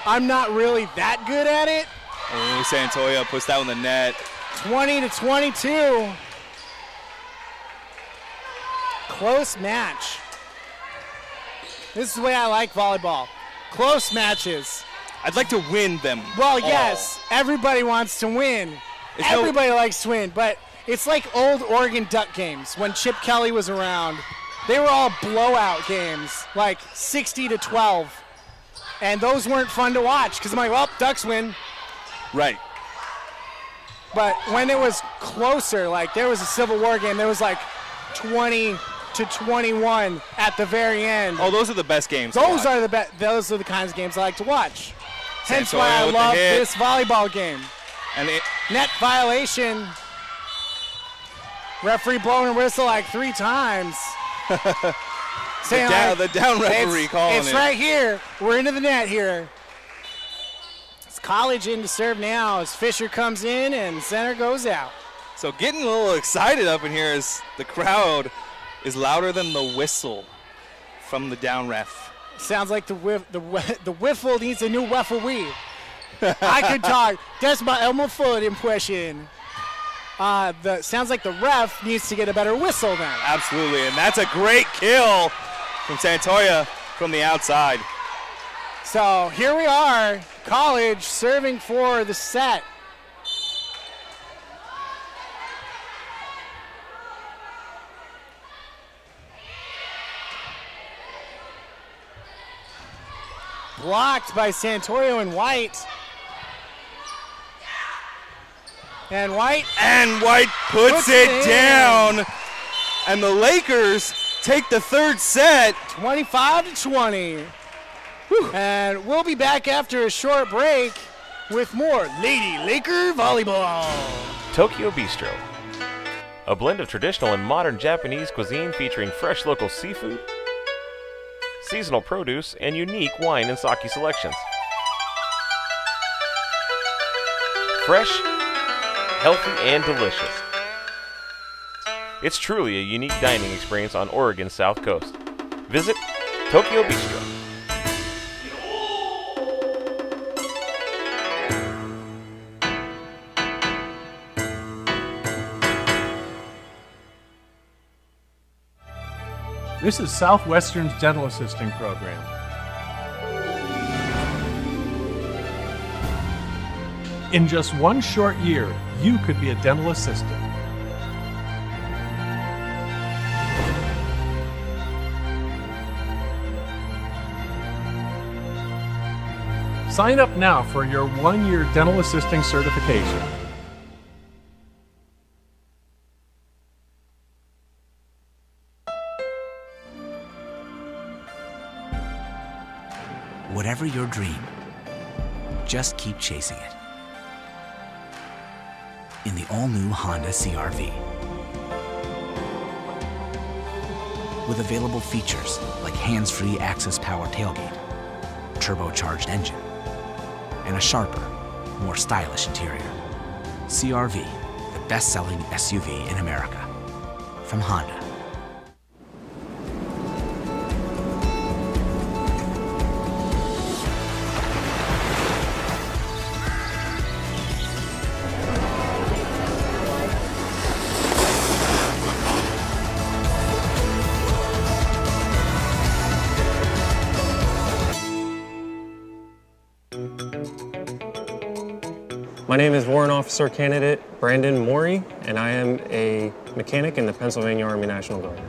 I'm not really that good at it. Oh, Santoya puts that on the net. 20-22. Close match. This is the way I like volleyball. Close matches. I'd like to win them. Well, yes, everybody wants to win. Everybody likes to win, but it's like old Oregon Duck games when Chip Kelly was around. They were all blowout games, like 60-12. And those weren't fun to watch because I'm like, well, Ducks win. Right. But when it was closer, like there was a Civil War game, there was like 20-21 at the very end. Oh, those are the best games. Those are the best. Those are the kinds of games I like to watch. Hence why I love this volleyball game. And net violation. Referee blowing a whistle like 3 times. the down referee calling it. It's right here. We're into the net here. It's College in to serve now as Fisher comes in and center goes out. So getting a little excited up in here as the crowd is louder than the whistle from the down ref. Sounds like the whiffle needs a new referee. I could talk. That's my Elmer Fudd impression. Sounds like the ref needs to get a better whistle then. Absolutely, and that's a great kill from Santoya from the outside. So here we are, College serving for the set. Blocked by Santoyo and White. And White puts it down. And the Lakers take the third set. 25-20. And we'll be back after a short break with more Lady Laker volleyball. Tokyo Bistro. A blend of traditional and modern Japanese cuisine featuring fresh local seafood, seasonal produce, and unique wine and sake selections. Fresh, healthy, and delicious. It's truly a unique dining experience on Oregon's South Coast. Visit Tokyo Bistro. This is Southwestern's dental assisting program. In just one short year, you could be a dental assistant. Sign up now for your one-year dental assisting certification. Whatever your dream, just keep chasing it. In the all-new Honda CR-V. With available features like hands-free access power tailgate, turbocharged engine, and a sharper, more stylish interior. CR-V, the best-selling SUV in America. From Honda. My name is Warrant Officer Candidate Brandon Morey, and I am a mechanic in the Pennsylvania Army National Guard.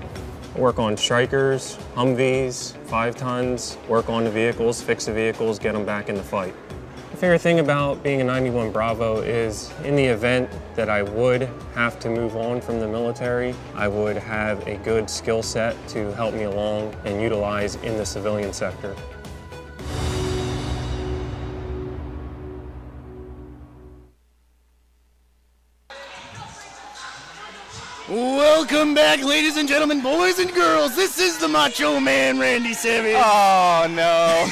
I work on Strikers, Humvees, 5 tons, work on the vehicles, fix the vehicles, get them back in the fight. My favorite thing about being a 91 Bravo is in the event that I would have to move on from the military, I would have a good skill set to help me along and utilize in the civilian sector. Welcome back, ladies and gentlemen, boys and girls. This is the Macho Man, Randy Savage. Oh, no.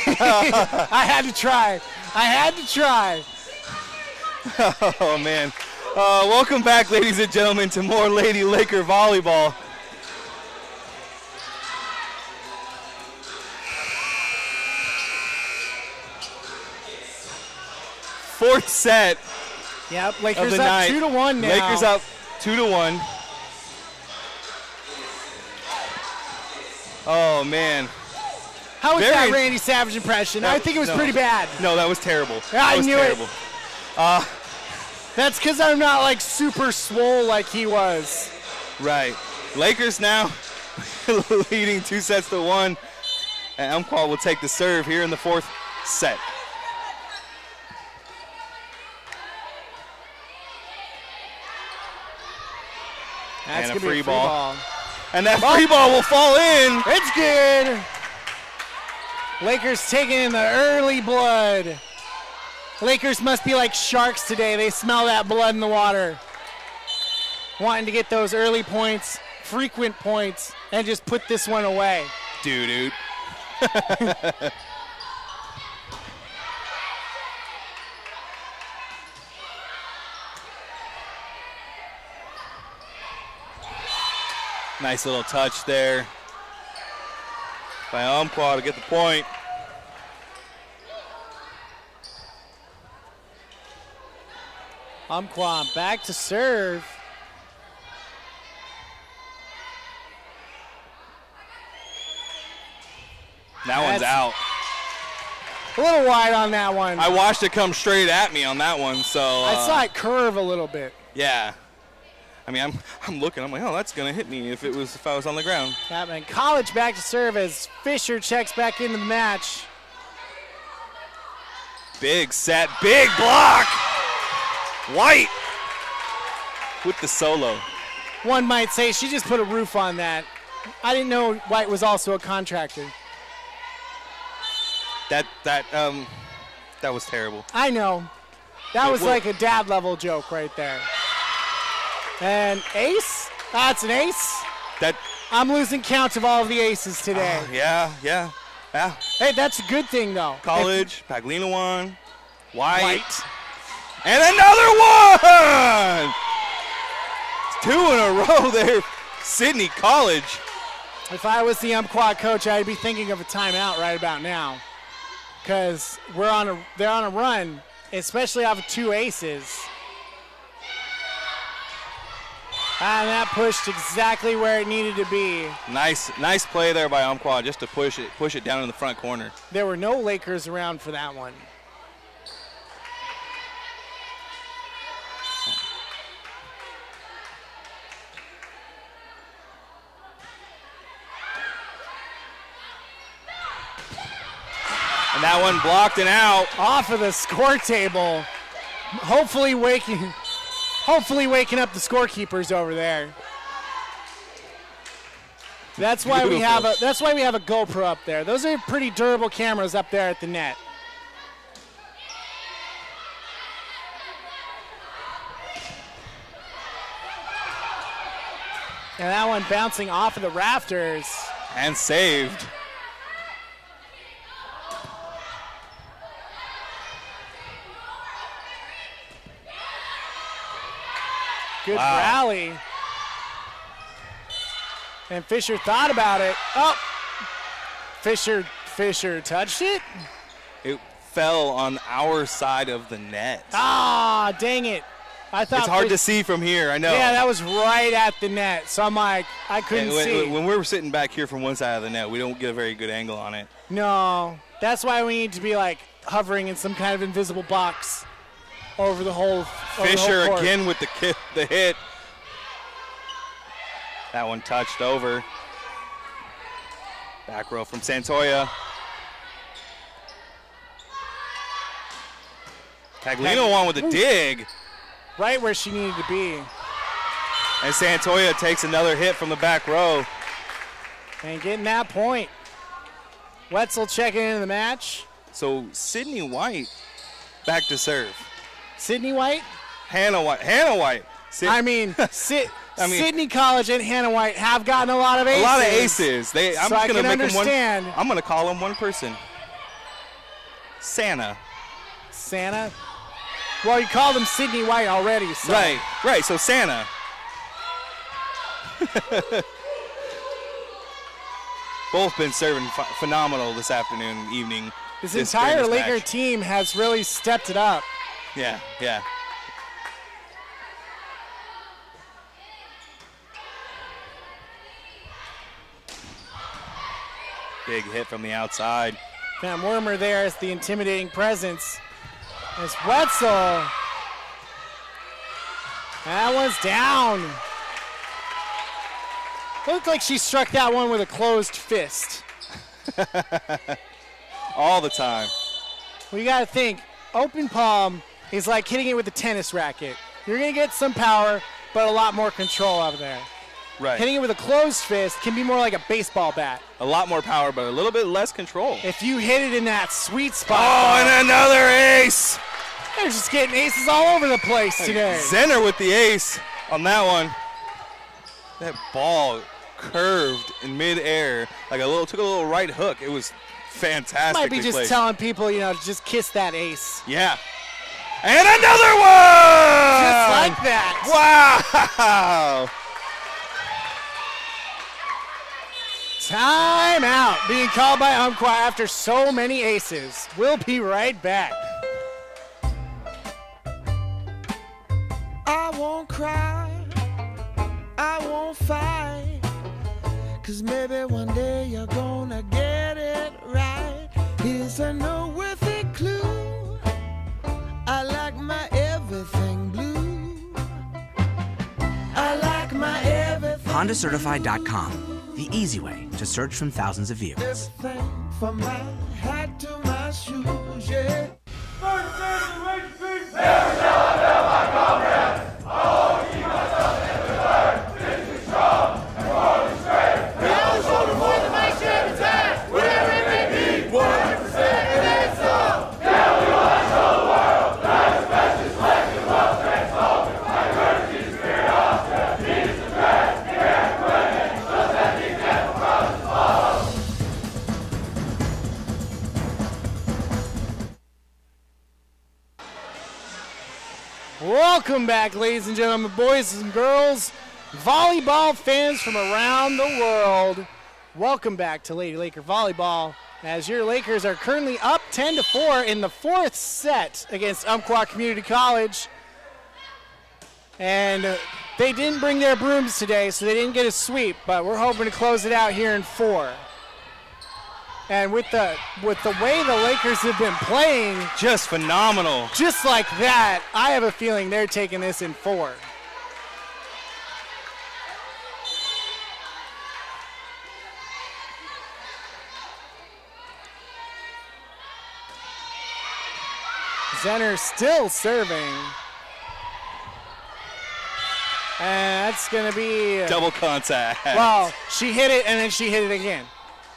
I had to try. I had to try. Oh, man. Welcome back, ladies and gentlemen, to more Lady Laker volleyball. Fourth set. Yep, Lakers of the up night. 2-1 now. Lakers up 2-1. Oh, man. How was that Randy Savage impression? I think it was pretty bad. No, that was terrible. I knew terrible. it. That's because I'm not like super swole like he was. Right. Lakers now leading 2-1. And Umpqua will take the serve here in the fourth set. That's and a gonna free be a free ball. And that free ball will fall in. It's good. Lakers taking in the early blood. Lakers must be like sharks today. They smell that blood in the water. Wanting to get those early points, frequent points, and just put this one away. Dude. Nice little touch there by Umpqua to get the point. Umpqua back to serve. That one's out. A little wide on that one. I watched it come straight at me on that one, so. I saw it curve a little bit. Yeah. I mean, I'm looking. I'm like, oh, that's gonna hit me if I was on the ground. Chapman College back to serve as Fisher checks back into the match. Big set, big block. White with the solo. One might say she just put a roof on that. I didn't know White was also a contractor. That was terrible. I know. That was like a dad level joke right there. And ace? That's an ace. I'm losing count of all of the aces today. Yeah. Hey, that's a good thing though. College, Paglinawan, White. And another one! 2 in a row there, Sydney College. If I was the Umpqua coach, I'd be thinking of a timeout right about now. Because they're on a run, especially off of 2 aces. And that pushed exactly where it needed to be. Nice play there by Umpqua just to push it down in the front corner. There were no Lakers around for that one. And that one blocked and out. Off of the score table. Hopefully waking up the scorekeepers over there. That's why we have a GoPro up there. Those are pretty durable cameras up there at the net. And that one bouncing off of the rafters. And saved. Good rally. And Fisher thought about it. Oh, Fisher touched it. It fell on our side of the net. Ah, dang it. I thought it's hard to see from here, I know. Yeah, that was right at the net. So I'm like, I couldn't see. When we're sitting back here from one side of the net, we don't get a very good angle on it. No, that's why we need to be like hovering in some kind of invisible box over the whole Fisher again with the hit. That one touched over. Back row from Santoya. Caglino on with a dig. Right where she needed to be. And Santoya takes another hit from the back row. And getting that point. Wetzel checking into the match. So Sydney White back to serve. Sydney White? Hannah White. Sydney College and Hannah White have gotten a lot of aces. A lot of aces. I'm just going to make them one. I'm going to call them one person. Santa. Well, you called him Sydney White already. So. Right. So Santa. Both been serving phenomenal this afternoon, evening. This entire Laker team has really stepped it up. Yeah. Big hit from the outside. Van Wormer there is the intimidating presence. As Wetzel. That one's down. Looked like she struck that one with a closed fist. All the time. Well, you got to think, open palm is like hitting it with a tennis racket. You're going to get some power, but a lot more control out of there. Right. Hitting it with a closed fist can be more like a baseball bat. A lot more power, but a little bit less control. If you hit it in that sweet spot. Oh, and another ace. They're just getting aces all over the place today. Zenner with the ace on that one. That ball curved in midair, took a little right hook. It was fantastic. Might be just telling people, to just kiss that ace. Yeah. And another one! Just like that. Wow! Timeout being called by Umpqua after so many aces. We'll be right back. I won't cry, I won't fight, 'cause maybe one day you're gonna get it right. Here's a noteworthy clue. I like my everything blue. I like my everything. HondaCertified.com. The easy way to search from thousands of vehicles. Everything from my hat to my shoes, yeah. First generation, never shall I fail my comrades. I'll keep myself in the dark, physically strong and morally straight. Now the shoulder more than my share of attack, whatever it may be, 100% and then some. Now we will show the world that I'm especially selected, well transformed. My courage is spirit off to Jesus the dress, and grand equipment, just as the example from the follow. Welcome back, ladies and gentlemen, boys and girls, volleyball fans from around the world. Welcome back to Lady Laker Volleyball, as your Lakers are currently up 10-4 in the fourth set against Umpqua Community College. And they didn't bring their brooms today, so they didn't get a sweep, but we're hoping to close it out here in 4. And with the way the Lakers have been playing, just phenomenal. Just like that, I have a feeling they're taking this in 4. Zenner still serving. And that's going to be double contact. Well, she hit it and then she hit it again.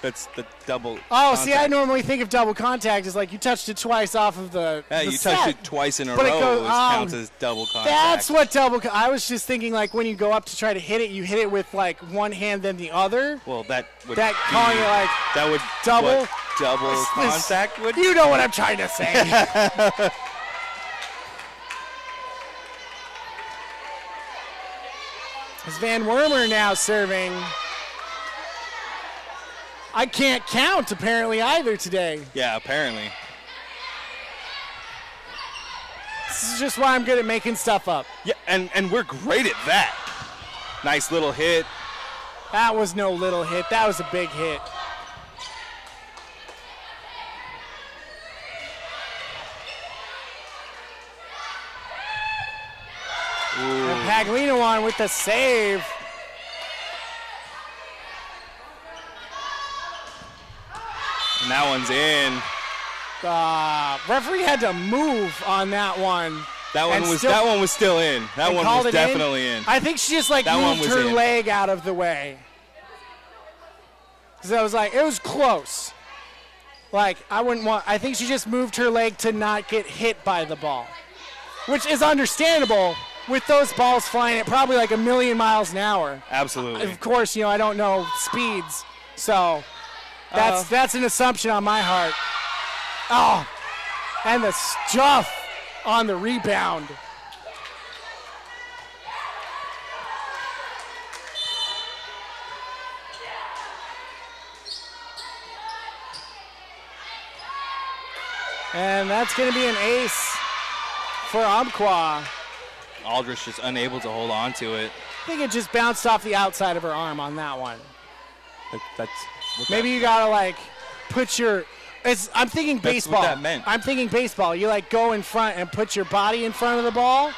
That's the double. Oh, contact. see, I normally think of double contact as like you touched it twice off of the. Yeah, the you set. touched it twice in a But it row. goes- It counts as double contact. That's what double. I was just thinking like when you go up to try to hit it, you hit it with like one hand then the other. Well, that would that be, calling it like that would double what double contact would. You know what I'm trying to say. It's Van Wormer now serving. I can't count apparently either today. Yeah, apparently. This is just why I'm good at making stuff up. Yeah, and we're great at that. Nice little hit. That was no little hit. That was a big hit. And Paglino on with the save. And that one's in. Referee had to move on that one. That one was still in. That one was definitely in. I think she just like That one moved was her in. leg out of the way. Because I was like, it was close. Like, I think she just moved her leg to not get hit by the ball. Which is understandable with those balls flying at probably like 1,000,000 miles an hour. Absolutely. Of course, I don't know speeds. So that's an assumption on my part. Oh, and the stuff on the rebound. And that's going to be an ace for Umpqua. Aldrich just unable to hold on to it. I think it just bounced off the outside of her arm on that one. Maybe you gotta like put your. I'm thinking That's baseball. what that meant. I'm thinking baseball. You like go in front and put your body in front of the ball,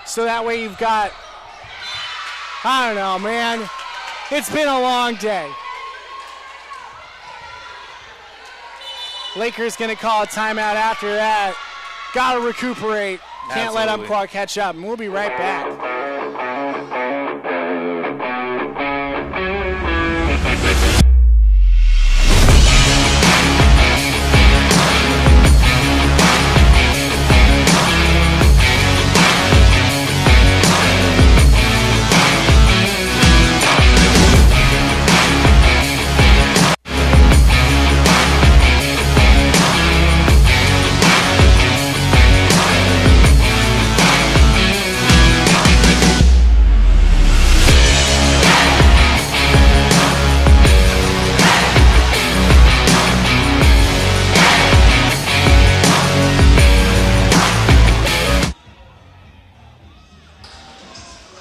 so that way you've got. I don't know, man. It's been a long day. Lakers gonna call a timeout after that. Gotta recuperate. Can't let Absolutely. Umpqua catch up, and we'll be right back.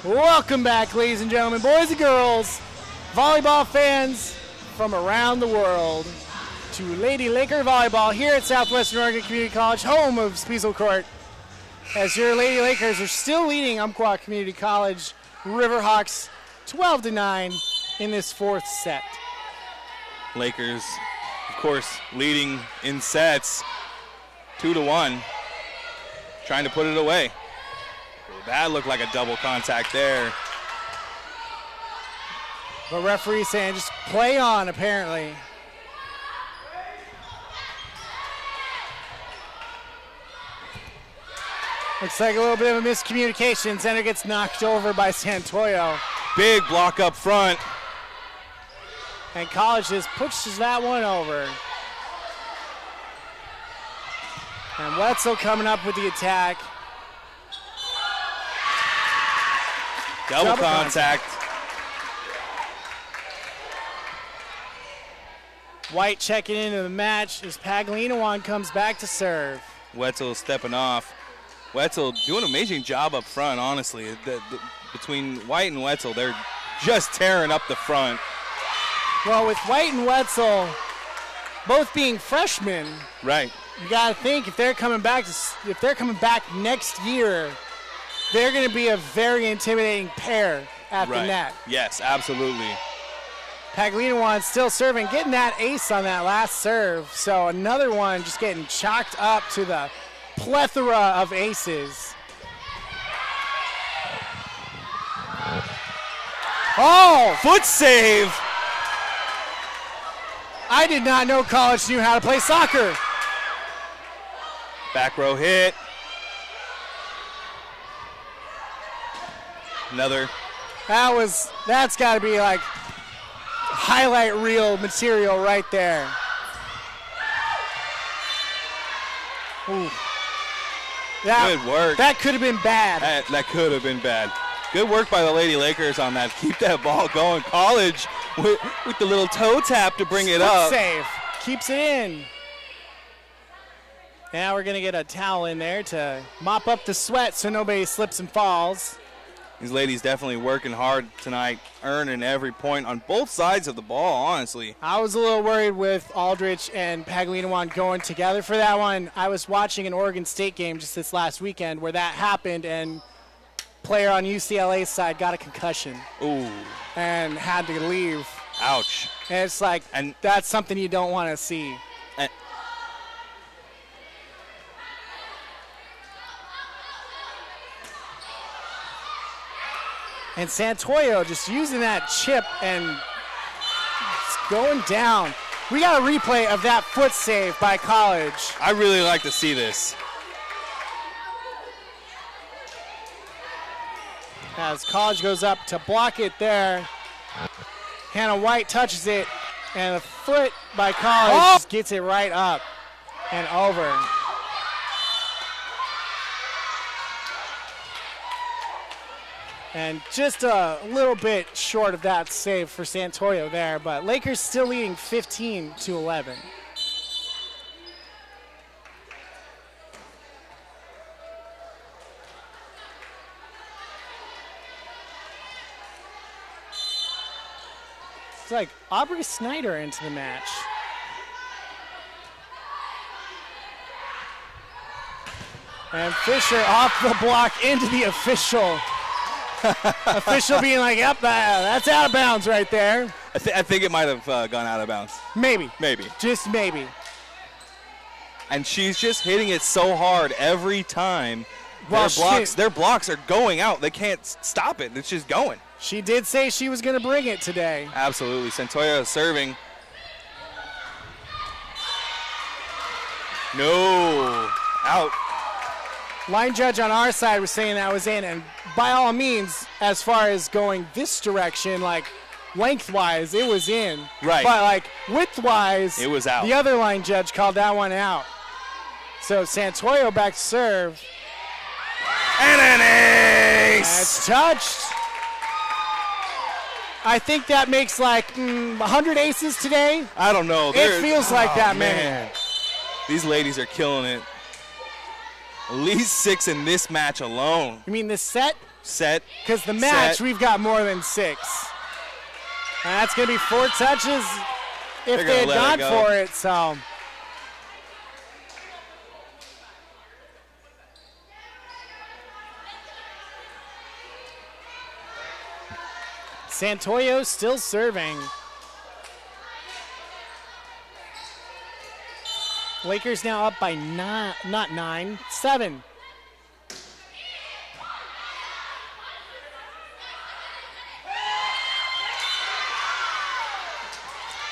Welcome back, ladies and gentlemen, boys and girls, volleyball fans from around the world, to Lady Laker Volleyball here at Southwestern Oregon Community College, home of Speasel Court, as your Lady Lakers are still leading Umpqua Community College Riverhawks 12-9 in this fourth set. Lakers, of course, leading in sets 2-1, trying to put it away. That looked like a double contact there. The referee saying just play on, apparently. Looks like a little bit of a miscommunication. Center gets knocked over by Santoyo. Big block up front. And College just pushes that one over. And Wetzel coming up with the attack. Double contact. White checking into the match as Paglino comes back to serve. Wetzel stepping off. Wetzel doing an amazing job up front, honestly. Between White and Wetzel, they're just tearing up the front. Well, with White and Wetzel both being freshmen, right? You got to think if they're coming back next year, they're going to be a very intimidating pair at the net. Yes, absolutely. Paglino still serving, getting that ace on that last serve. So another one just getting chalked up to the plethora of aces. Oh! Foot save! I did not know college knew how to play soccer. Back row hit. Another. That's got to be like highlight reel material right there. Ooh. Good work. That could have been bad. That could have been bad. Good work by the Lady Lakers on that. Keep that ball going. College with the little toe tap to bring it up. Save. Keeps it in. Now we're going to get a towel in there to mop up the sweat so nobody slips and falls. These ladies definitely working hard tonight, earning every point on both sides of the ball, honestly. I was a little worried with Aldrich and Paglinawan going together for that one. I was watching an Oregon State game just this last weekend where that happened, and player on UCLA's side got a concussion. Ooh. And had to leave. Ouch. And it's like, that's something you don't want to see. And Santoyo just using that chip and it's going down. We got a replay of that foot save by College. I really like to see this. As College goes up to block it there. Hannah White touches it, and the foot by College just gets it right up and over. And just a little bit short of that save for Santoyo there, but Lakers still leading 15-11. It's like Aubrey Snyder into the match. And Fisher off the block into the official. Official being like, yep, that's out of bounds right there. I think it might have gone out of bounds. Maybe. Maybe. Just maybe. And she's just hitting it so hard every time. Well, their blocks are going out. They can't stop it. It's just going. She did say she was going to bring it today. Absolutely. Santoyo is serving. No. Out. Line judge on our side was saying that was in, and by all means, as far as going this direction, like lengthwise, it was in. Right. But like widthwise, it was out. The other line judge called that one out. So Santoyo back to serve. And an ace! That's touched. I think that makes like 100 aces today. I don't know. It feels like that, man. These ladies are killing it. At least 6 in this match alone. You mean this set? Set. Because the match, we've got more than 6. And that's going to be 4 touches if they had gone for it. So. Santoyo still serving. Lakers now up by 7.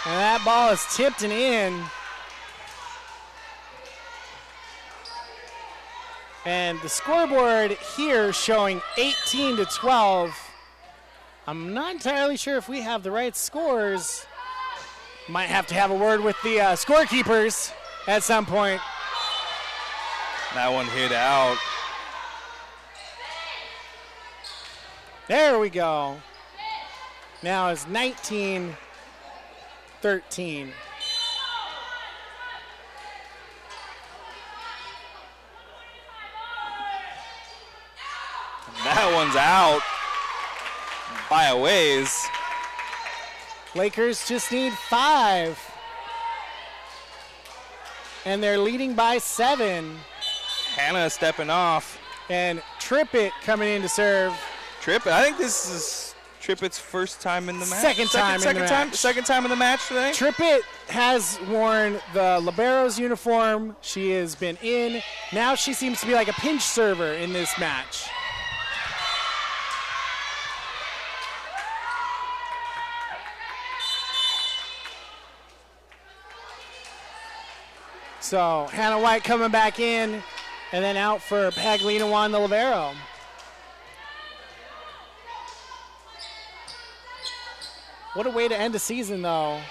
And that ball is tipped and in. And the scoreboard here showing 18-12. I'm not entirely sure if we have the right scores. Might have to have a word with the scorekeepers at some point. That one hit out. There we go. Now it's 19-13. That one's out by a ways. Lakers just need 5. And they're leading by 7. Hannah stepping off. And Trippett coming in to serve. Trippett, I think this is Trippett's first time in the match. Second time in the match today. Trippett has worn the Libero's uniform. She has been in. Now she seems to be like a pinch server in this match. So Hannah White coming back in, and then out for Paglina Juan, the libero. What a way to end the season, though,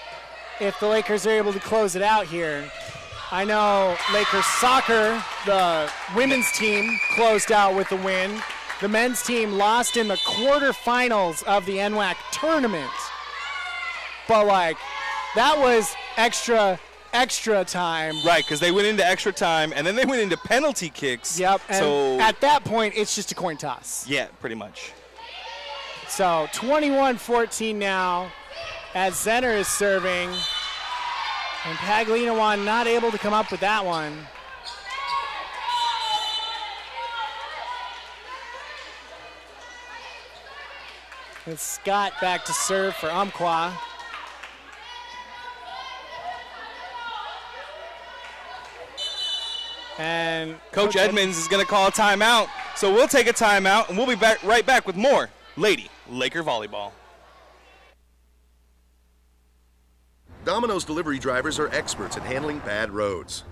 if the Lakers are able to close it out here. I know Lakers soccer, the women's team, closed out with a win. The men's team lost in the quarterfinals of the NWAC tournament. But, like, that was extra time. Right, because they went into extra time, and then they went into penalty kicks. Yep, and so at that point, it's just a coin toss. Yeah, pretty much. So 21-14 now as Zenner is serving. And Paglina Juan not able to come up with that one. And Scott back to serve for Umpqua. And Coach Edmonds is going to call a timeout. So we'll take a timeout, and we'll be right back with more Lady Laker Volleyball. Domino's delivery drivers are experts at handling bad roads.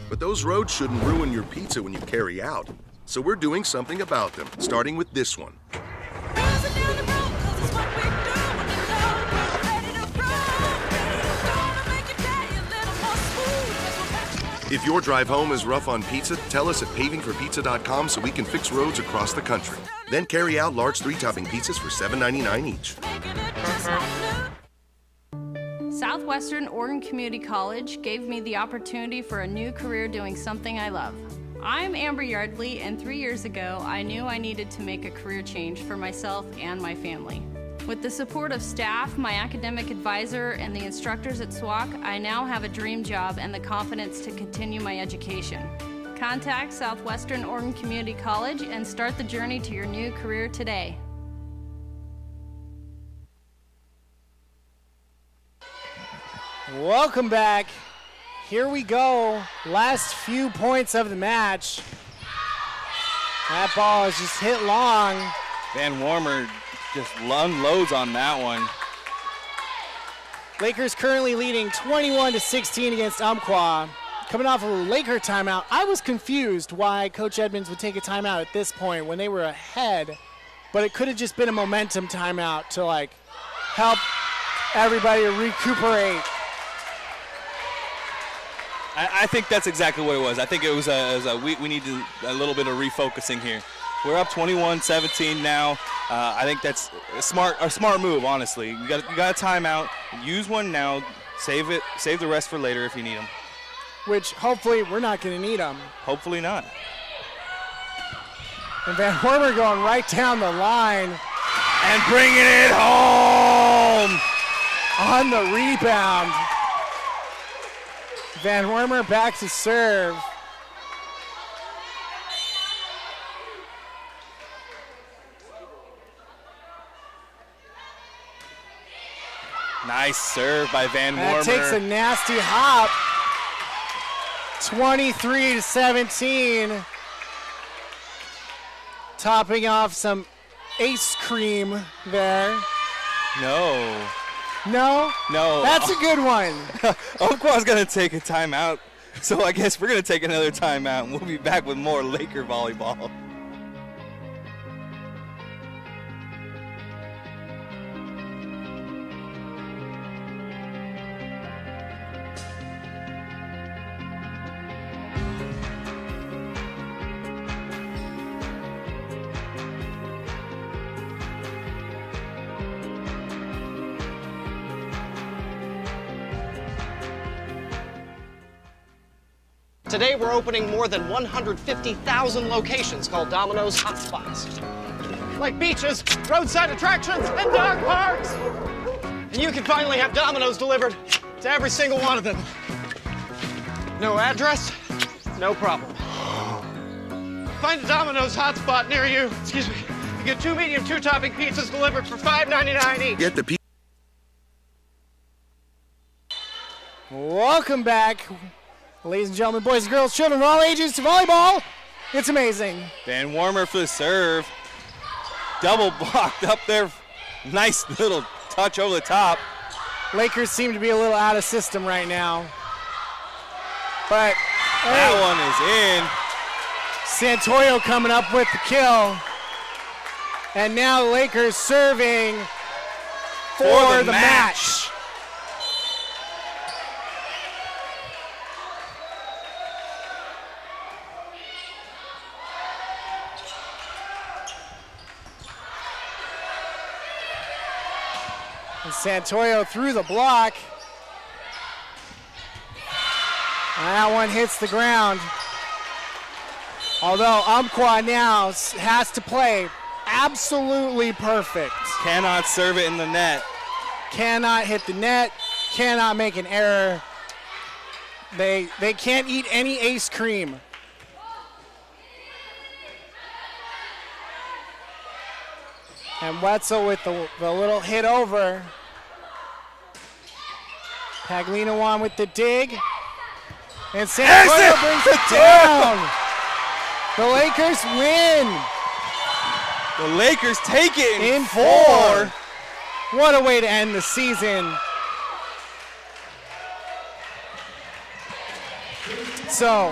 But those roads shouldn't ruin your pizza when you carry out. So we're doing something about them, starting with this one. If your drive home is rough on pizza, tell us at pavingforpizza.com so we can fix roads across the country. Then carry out large 3-topping pizzas for $7.99 each. Southwestern Oregon Community College gave me the opportunity for a new career doing something I love. I'm Amber Yardley, and 3 years ago, I knew I needed to make a career change for myself and my family. With the support of staff, my academic advisor, and the instructors at SWOCC, I now have a dream job and the confidence to continue my education. Contact Southwestern Oregon Community College and start the journey to your new career today. Welcome back. Here we go. Last few points of the match. That ball is just hit long. Van Warmer just unloads on that one. Lakers currently leading 21-16 against Umpqua. Coming off of a Laker timeout, I was confused why Coach Edmonds would take a timeout at this point when they were ahead, but it could have just been a momentum timeout to like help everybody recuperate. I think that's exactly what it was. I think it was we need a little bit of refocusing here. We're up 21-17 now. I think that's a smart move, honestly. You got a timeout. Use one now. Save the rest for later if you need them. Which hopefully we're not going to need them. Hopefully not. And Van Hormer going right down the line and bringing it home on the rebound. Van Hormer back to serve. Nice serve by Van Warmer. That takes a nasty hop. 23-17. Topping off some ice cream there. No. No? No. That's a good one. Umpqua's going to take a timeout, so I guess we're going to take another timeout, and we'll be back with more Laker volleyball. Today we're opening more than 150,000 locations called Domino's Hotspots. Like beaches, roadside attractions, and dog parks. And you can finally have Domino's delivered to every single one of them. No address, no problem. Find a Domino's Hotspot near you. Excuse me. You get 2 medium 2-topping pizzas delivered for $5.99 each. Get the pizza. Welcome back. Ladies and gentlemen, boys and girls, children of all ages to volleyball. It's amazing. Van Warmer for the serve. Double blocked up there. Nice little touch over the top. Lakers seem to be a little out of system right now. But that one is in. Santoyo coming up with the kill. And now the Lakers serving for the match. And Santoyo through the block. And that one hits the ground. Although Umpqua now has to play absolutely perfect. Cannot serve it in the net. Cannot hit the net. Cannot make an error. They can't eat any ace cream. And Wetzel with the little hit over. Paglino with the dig. And Santoyo brings it down. The Lakers win. The Lakers take it in 4. What a way to end the season. So,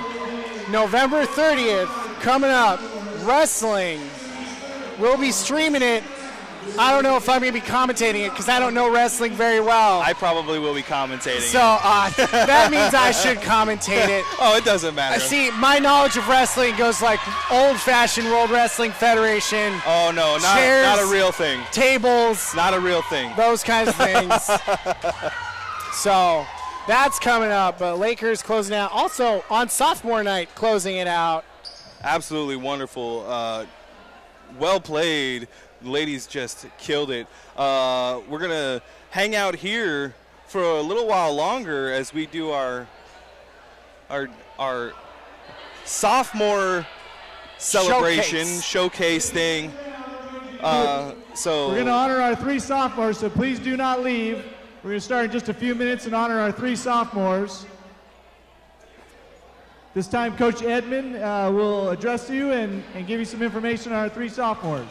November 30th, coming up, wrestling. We'll be streaming it. I don't know if I'm going to be commentating it because I don't know wrestling very well. I probably will be commentating so, that means I should commentate it. Oh, it doesn't matter. See, my knowledge of wrestling goes like old-fashioned World Wrestling Federation. Oh, no, chairs, not a real thing. Tables. Not a real thing. Those kinds of things. So, that's coming up. But Lakers closing out. Also, on Sophomore Night, closing it out. Absolutely wonderful. Well played. Ladies just killed it. We're going to hang out here for a little while longer as we do our sophomore celebration, showcase thing. So we're going to honor our 3 sophomores, so please do not leave. We're going to start in just a few minutes and honor our 3 sophomores. This time, Coach Edmond will address you and give you some information on our 3 sophomores.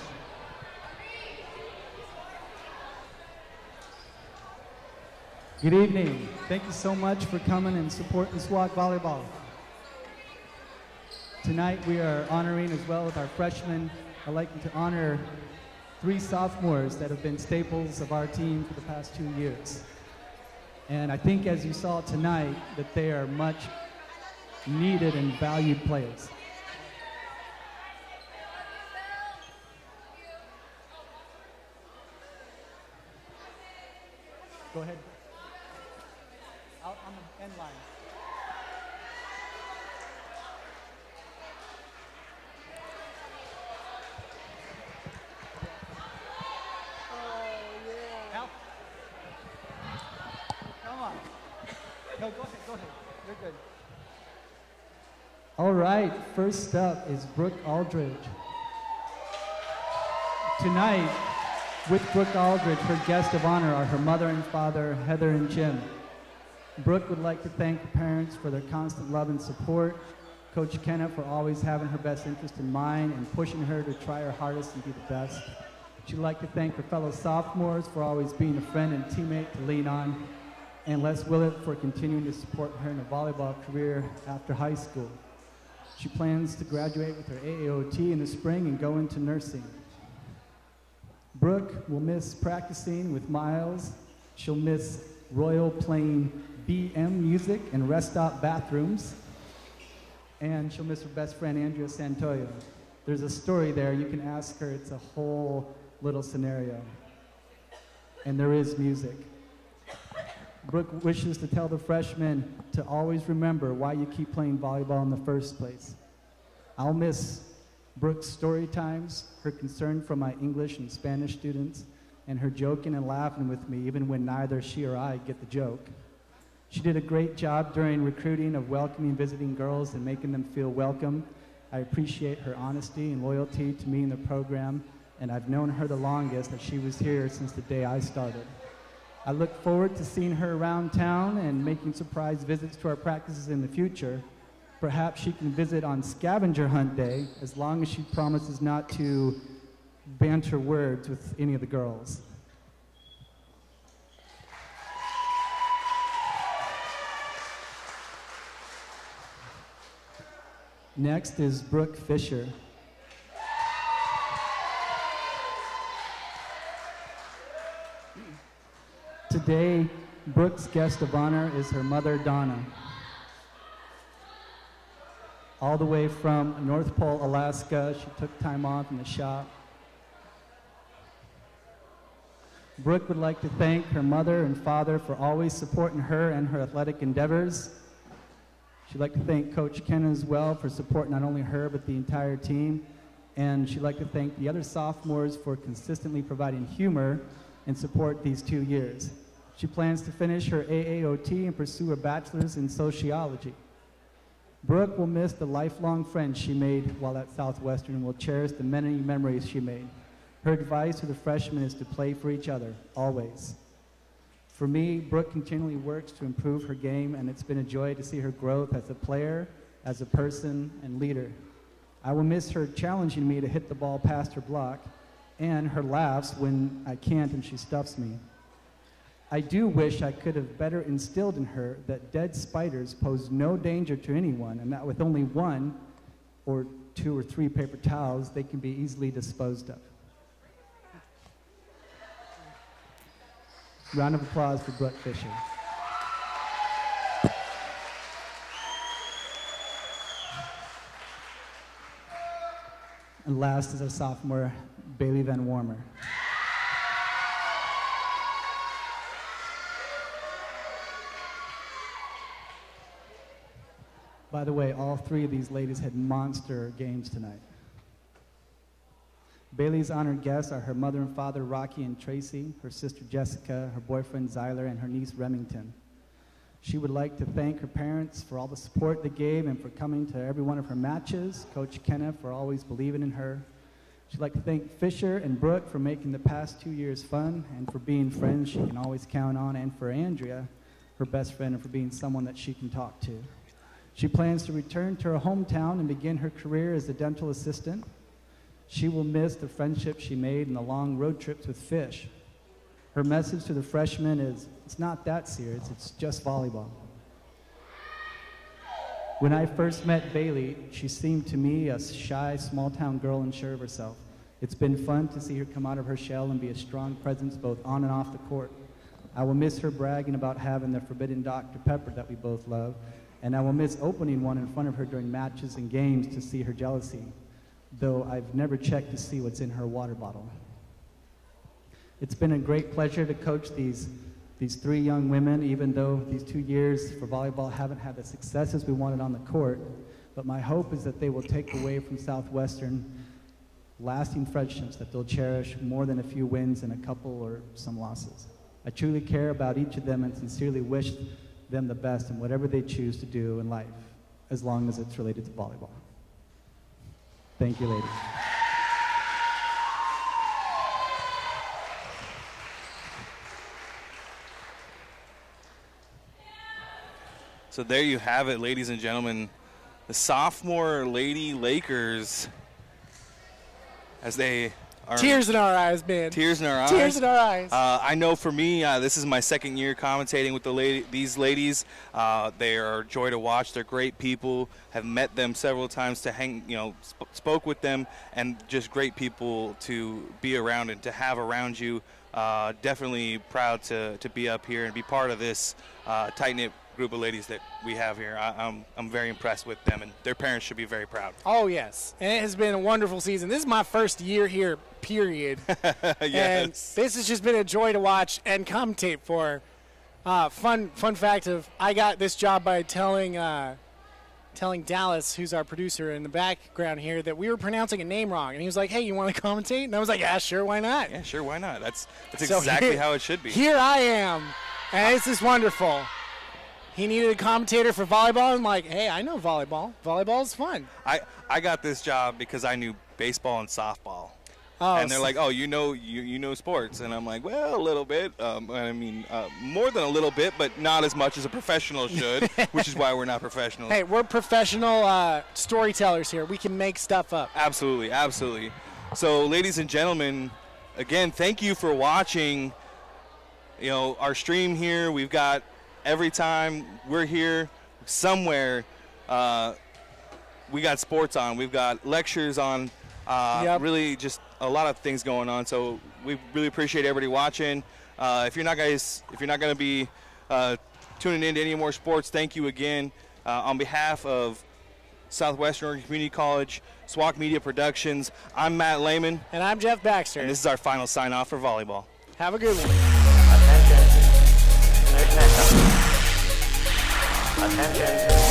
Good evening. Thank you so much for coming and supporting SWOCC Volleyball. Tonight we are honoring as well with our freshmen. I'd like to honor 3 sophomores that have been staples of our team for the past 2 years. And I think as you saw tonight that they are much needed and valued players. Go ahead. Out on the end line. Al? Come on. No, go ahead. You're good. All right, first up is Brooke Aldridge. Tonight, with Brooke Aldridge, her guests of honor are her mother and father, Heather and Jim. Brooke would like to thank her parents for their constant love and support, Coach Kenna for always having her best interest in mind and pushing her to try her hardest and be the best. She'd like to thank her fellow sophomores for always being a friend and teammate to lean on, and Les Willett for continuing to support her in a volleyball career after high school. She plans to graduate with her AAOT in the spring and go into nursing. Brooke will miss practicing with Miles. She'll miss Royal playing BM music and rest stop bathrooms. And she'll miss her best friend, Andrea Santoyo. There's a story there. You can ask her. It's a whole little scenario. And there is music. Brooke wishes to tell the freshmen to always remember why you keep playing volleyball in the first place. I'll miss Brooke's story times, her concern for my English and Spanish students, and her joking and laughing with me even when neither she or I get the joke. She did a great job during recruiting of welcoming visiting girls and making them feel welcome. I appreciate her honesty and loyalty to me and the program, and I've known her the longest as she was here since the day I started. I look forward to seeing her around town and making surprise visits to our practices in the future. Perhaps she can visit on scavenger hunt day as long as she promises not to banter words with any of the girls. Next is Brooke Fisher. Today, Brooke's guest of honor is her mother, Donna. All the way from North Pole, Alaska, she took time off in the shop. Brooke would like to thank her mother and father for always supporting her and her athletic endeavors. She'd like to thank Coach Ken as well for supporting not only her but the entire team. And she'd like to thank the other sophomores for consistently providing humor and support these 2 years. She plans to finish her AAOT and pursue a bachelor's in sociology. Brooke will miss the lifelong friends she made while at Southwestern and will cherish the many memories she made. Her advice to the freshmen is to play for each other, always. For me, Brooke continually works to improve her game, and it's been a joy to see her growth as a player, as a person, and leader. I will miss her challenging me to hit the ball past her block, and her laughs when I can't and she stuffs me. I do wish I could have better instilled in her that dead spiders pose no danger to anyone, and that with only 1 or 2 or 3 paper towels, they can be easily disposed of. Round of applause for Brooke Fisher. And last is our sophomore, Bailey Van Warmer. By the way, all 3 of these ladies had monster games tonight. Bailey's honored guests are her mother and father, Rocky and Tracy, her sister Jessica, her boyfriend Zyler, and her niece Remington. She would like to thank her parents for all the support they gave and for coming to every one of her matches, Coach Kenna for always believing in her. She'd like to thank Fisher and Brooke for making the past 2 years fun and for being friends she can always count on, and for Andrea, her best friend, and for being someone that she can talk to. She plans to return to her hometown and begin her career as a dental assistant. She will miss the friendship she made and the long road trips with Fish. Her message to the freshmen is, it's not that serious, it's just volleyball. When I first met Bailey, she seemed to me a shy, small-town girl unsure of herself. It's been fun to see her come out of her shell and be a strong presence both on and off the court. I will miss her bragging about having the forbidden Dr. Pepper that we both love, and I will miss opening one in front of her during matches and games to see her jealousy, though I've never checked to see what's in her water bottle. It's been a great pleasure to coach these 3 young women, even though these 2 years for volleyball haven't had the successes we wanted on the court. But my hope is that they will take away from Southwestern lasting friendships that they'll cherish more than a few wins and a couple or some losses. I truly care about each of them and sincerely wish them the best in whatever they choose to do in life, as long as it's related to volleyball. Thank you, ladies. So there you have it, ladies and gentlemen. The sophomore Lady Lakers, as they are... Tears in our eyes, man. Tears in our eyes. Tears in our eyes. I know for me, this is my 2nd year commentating with these ladies. They are a joy to watch. They're great people. Have met them several times to hang, spoke with them, and just great people to be around and to have around you. Definitely proud to be up here and be part of this tight-knit group of ladies that we have here. I'm very impressed with them, and their parents should be very proud. Oh, yes. And it has been a wonderful season. This is my first year here, period. Yes. And this has just been a joy to watch and commentate for. Fun fact of, I got this job by telling Dallas, who's our producer in the background here, that we were pronouncing a name wrong. And he was like, hey, you want to commentate? And I was like, yeah, sure, why not? Yeah, sure, why not? That's so exactly how it should be. Here I am, and this is wonderful. He needed a commentator for volleyball. I'm like, hey, I know volleyball. Volleyball is fun. I got this job because I knew baseball and softball. Oh, and they're like, oh, you know sports. And I'm like, well, a little bit. More than a little bit, but not as much as a professional should, which is why we're not professionals. Hey, we're professional storytellers here. We can make stuff up. Absolutely, absolutely. So, ladies and gentlemen, again, thank you for watching, our stream here. We've got every time we're here somewhere, we got sports on, we've got lectures on, really just a lot of things going on. So we really appreciate everybody watching. If you're not going to be tuning in to any more sports, thank you again. On behalf of Southwestern Oregon Community College, SWOCC Media Productions, I'm Matt Lehman. And I'm Jeff Baxter. And this is our final sign-off for volleyball. Have a good one. Attention.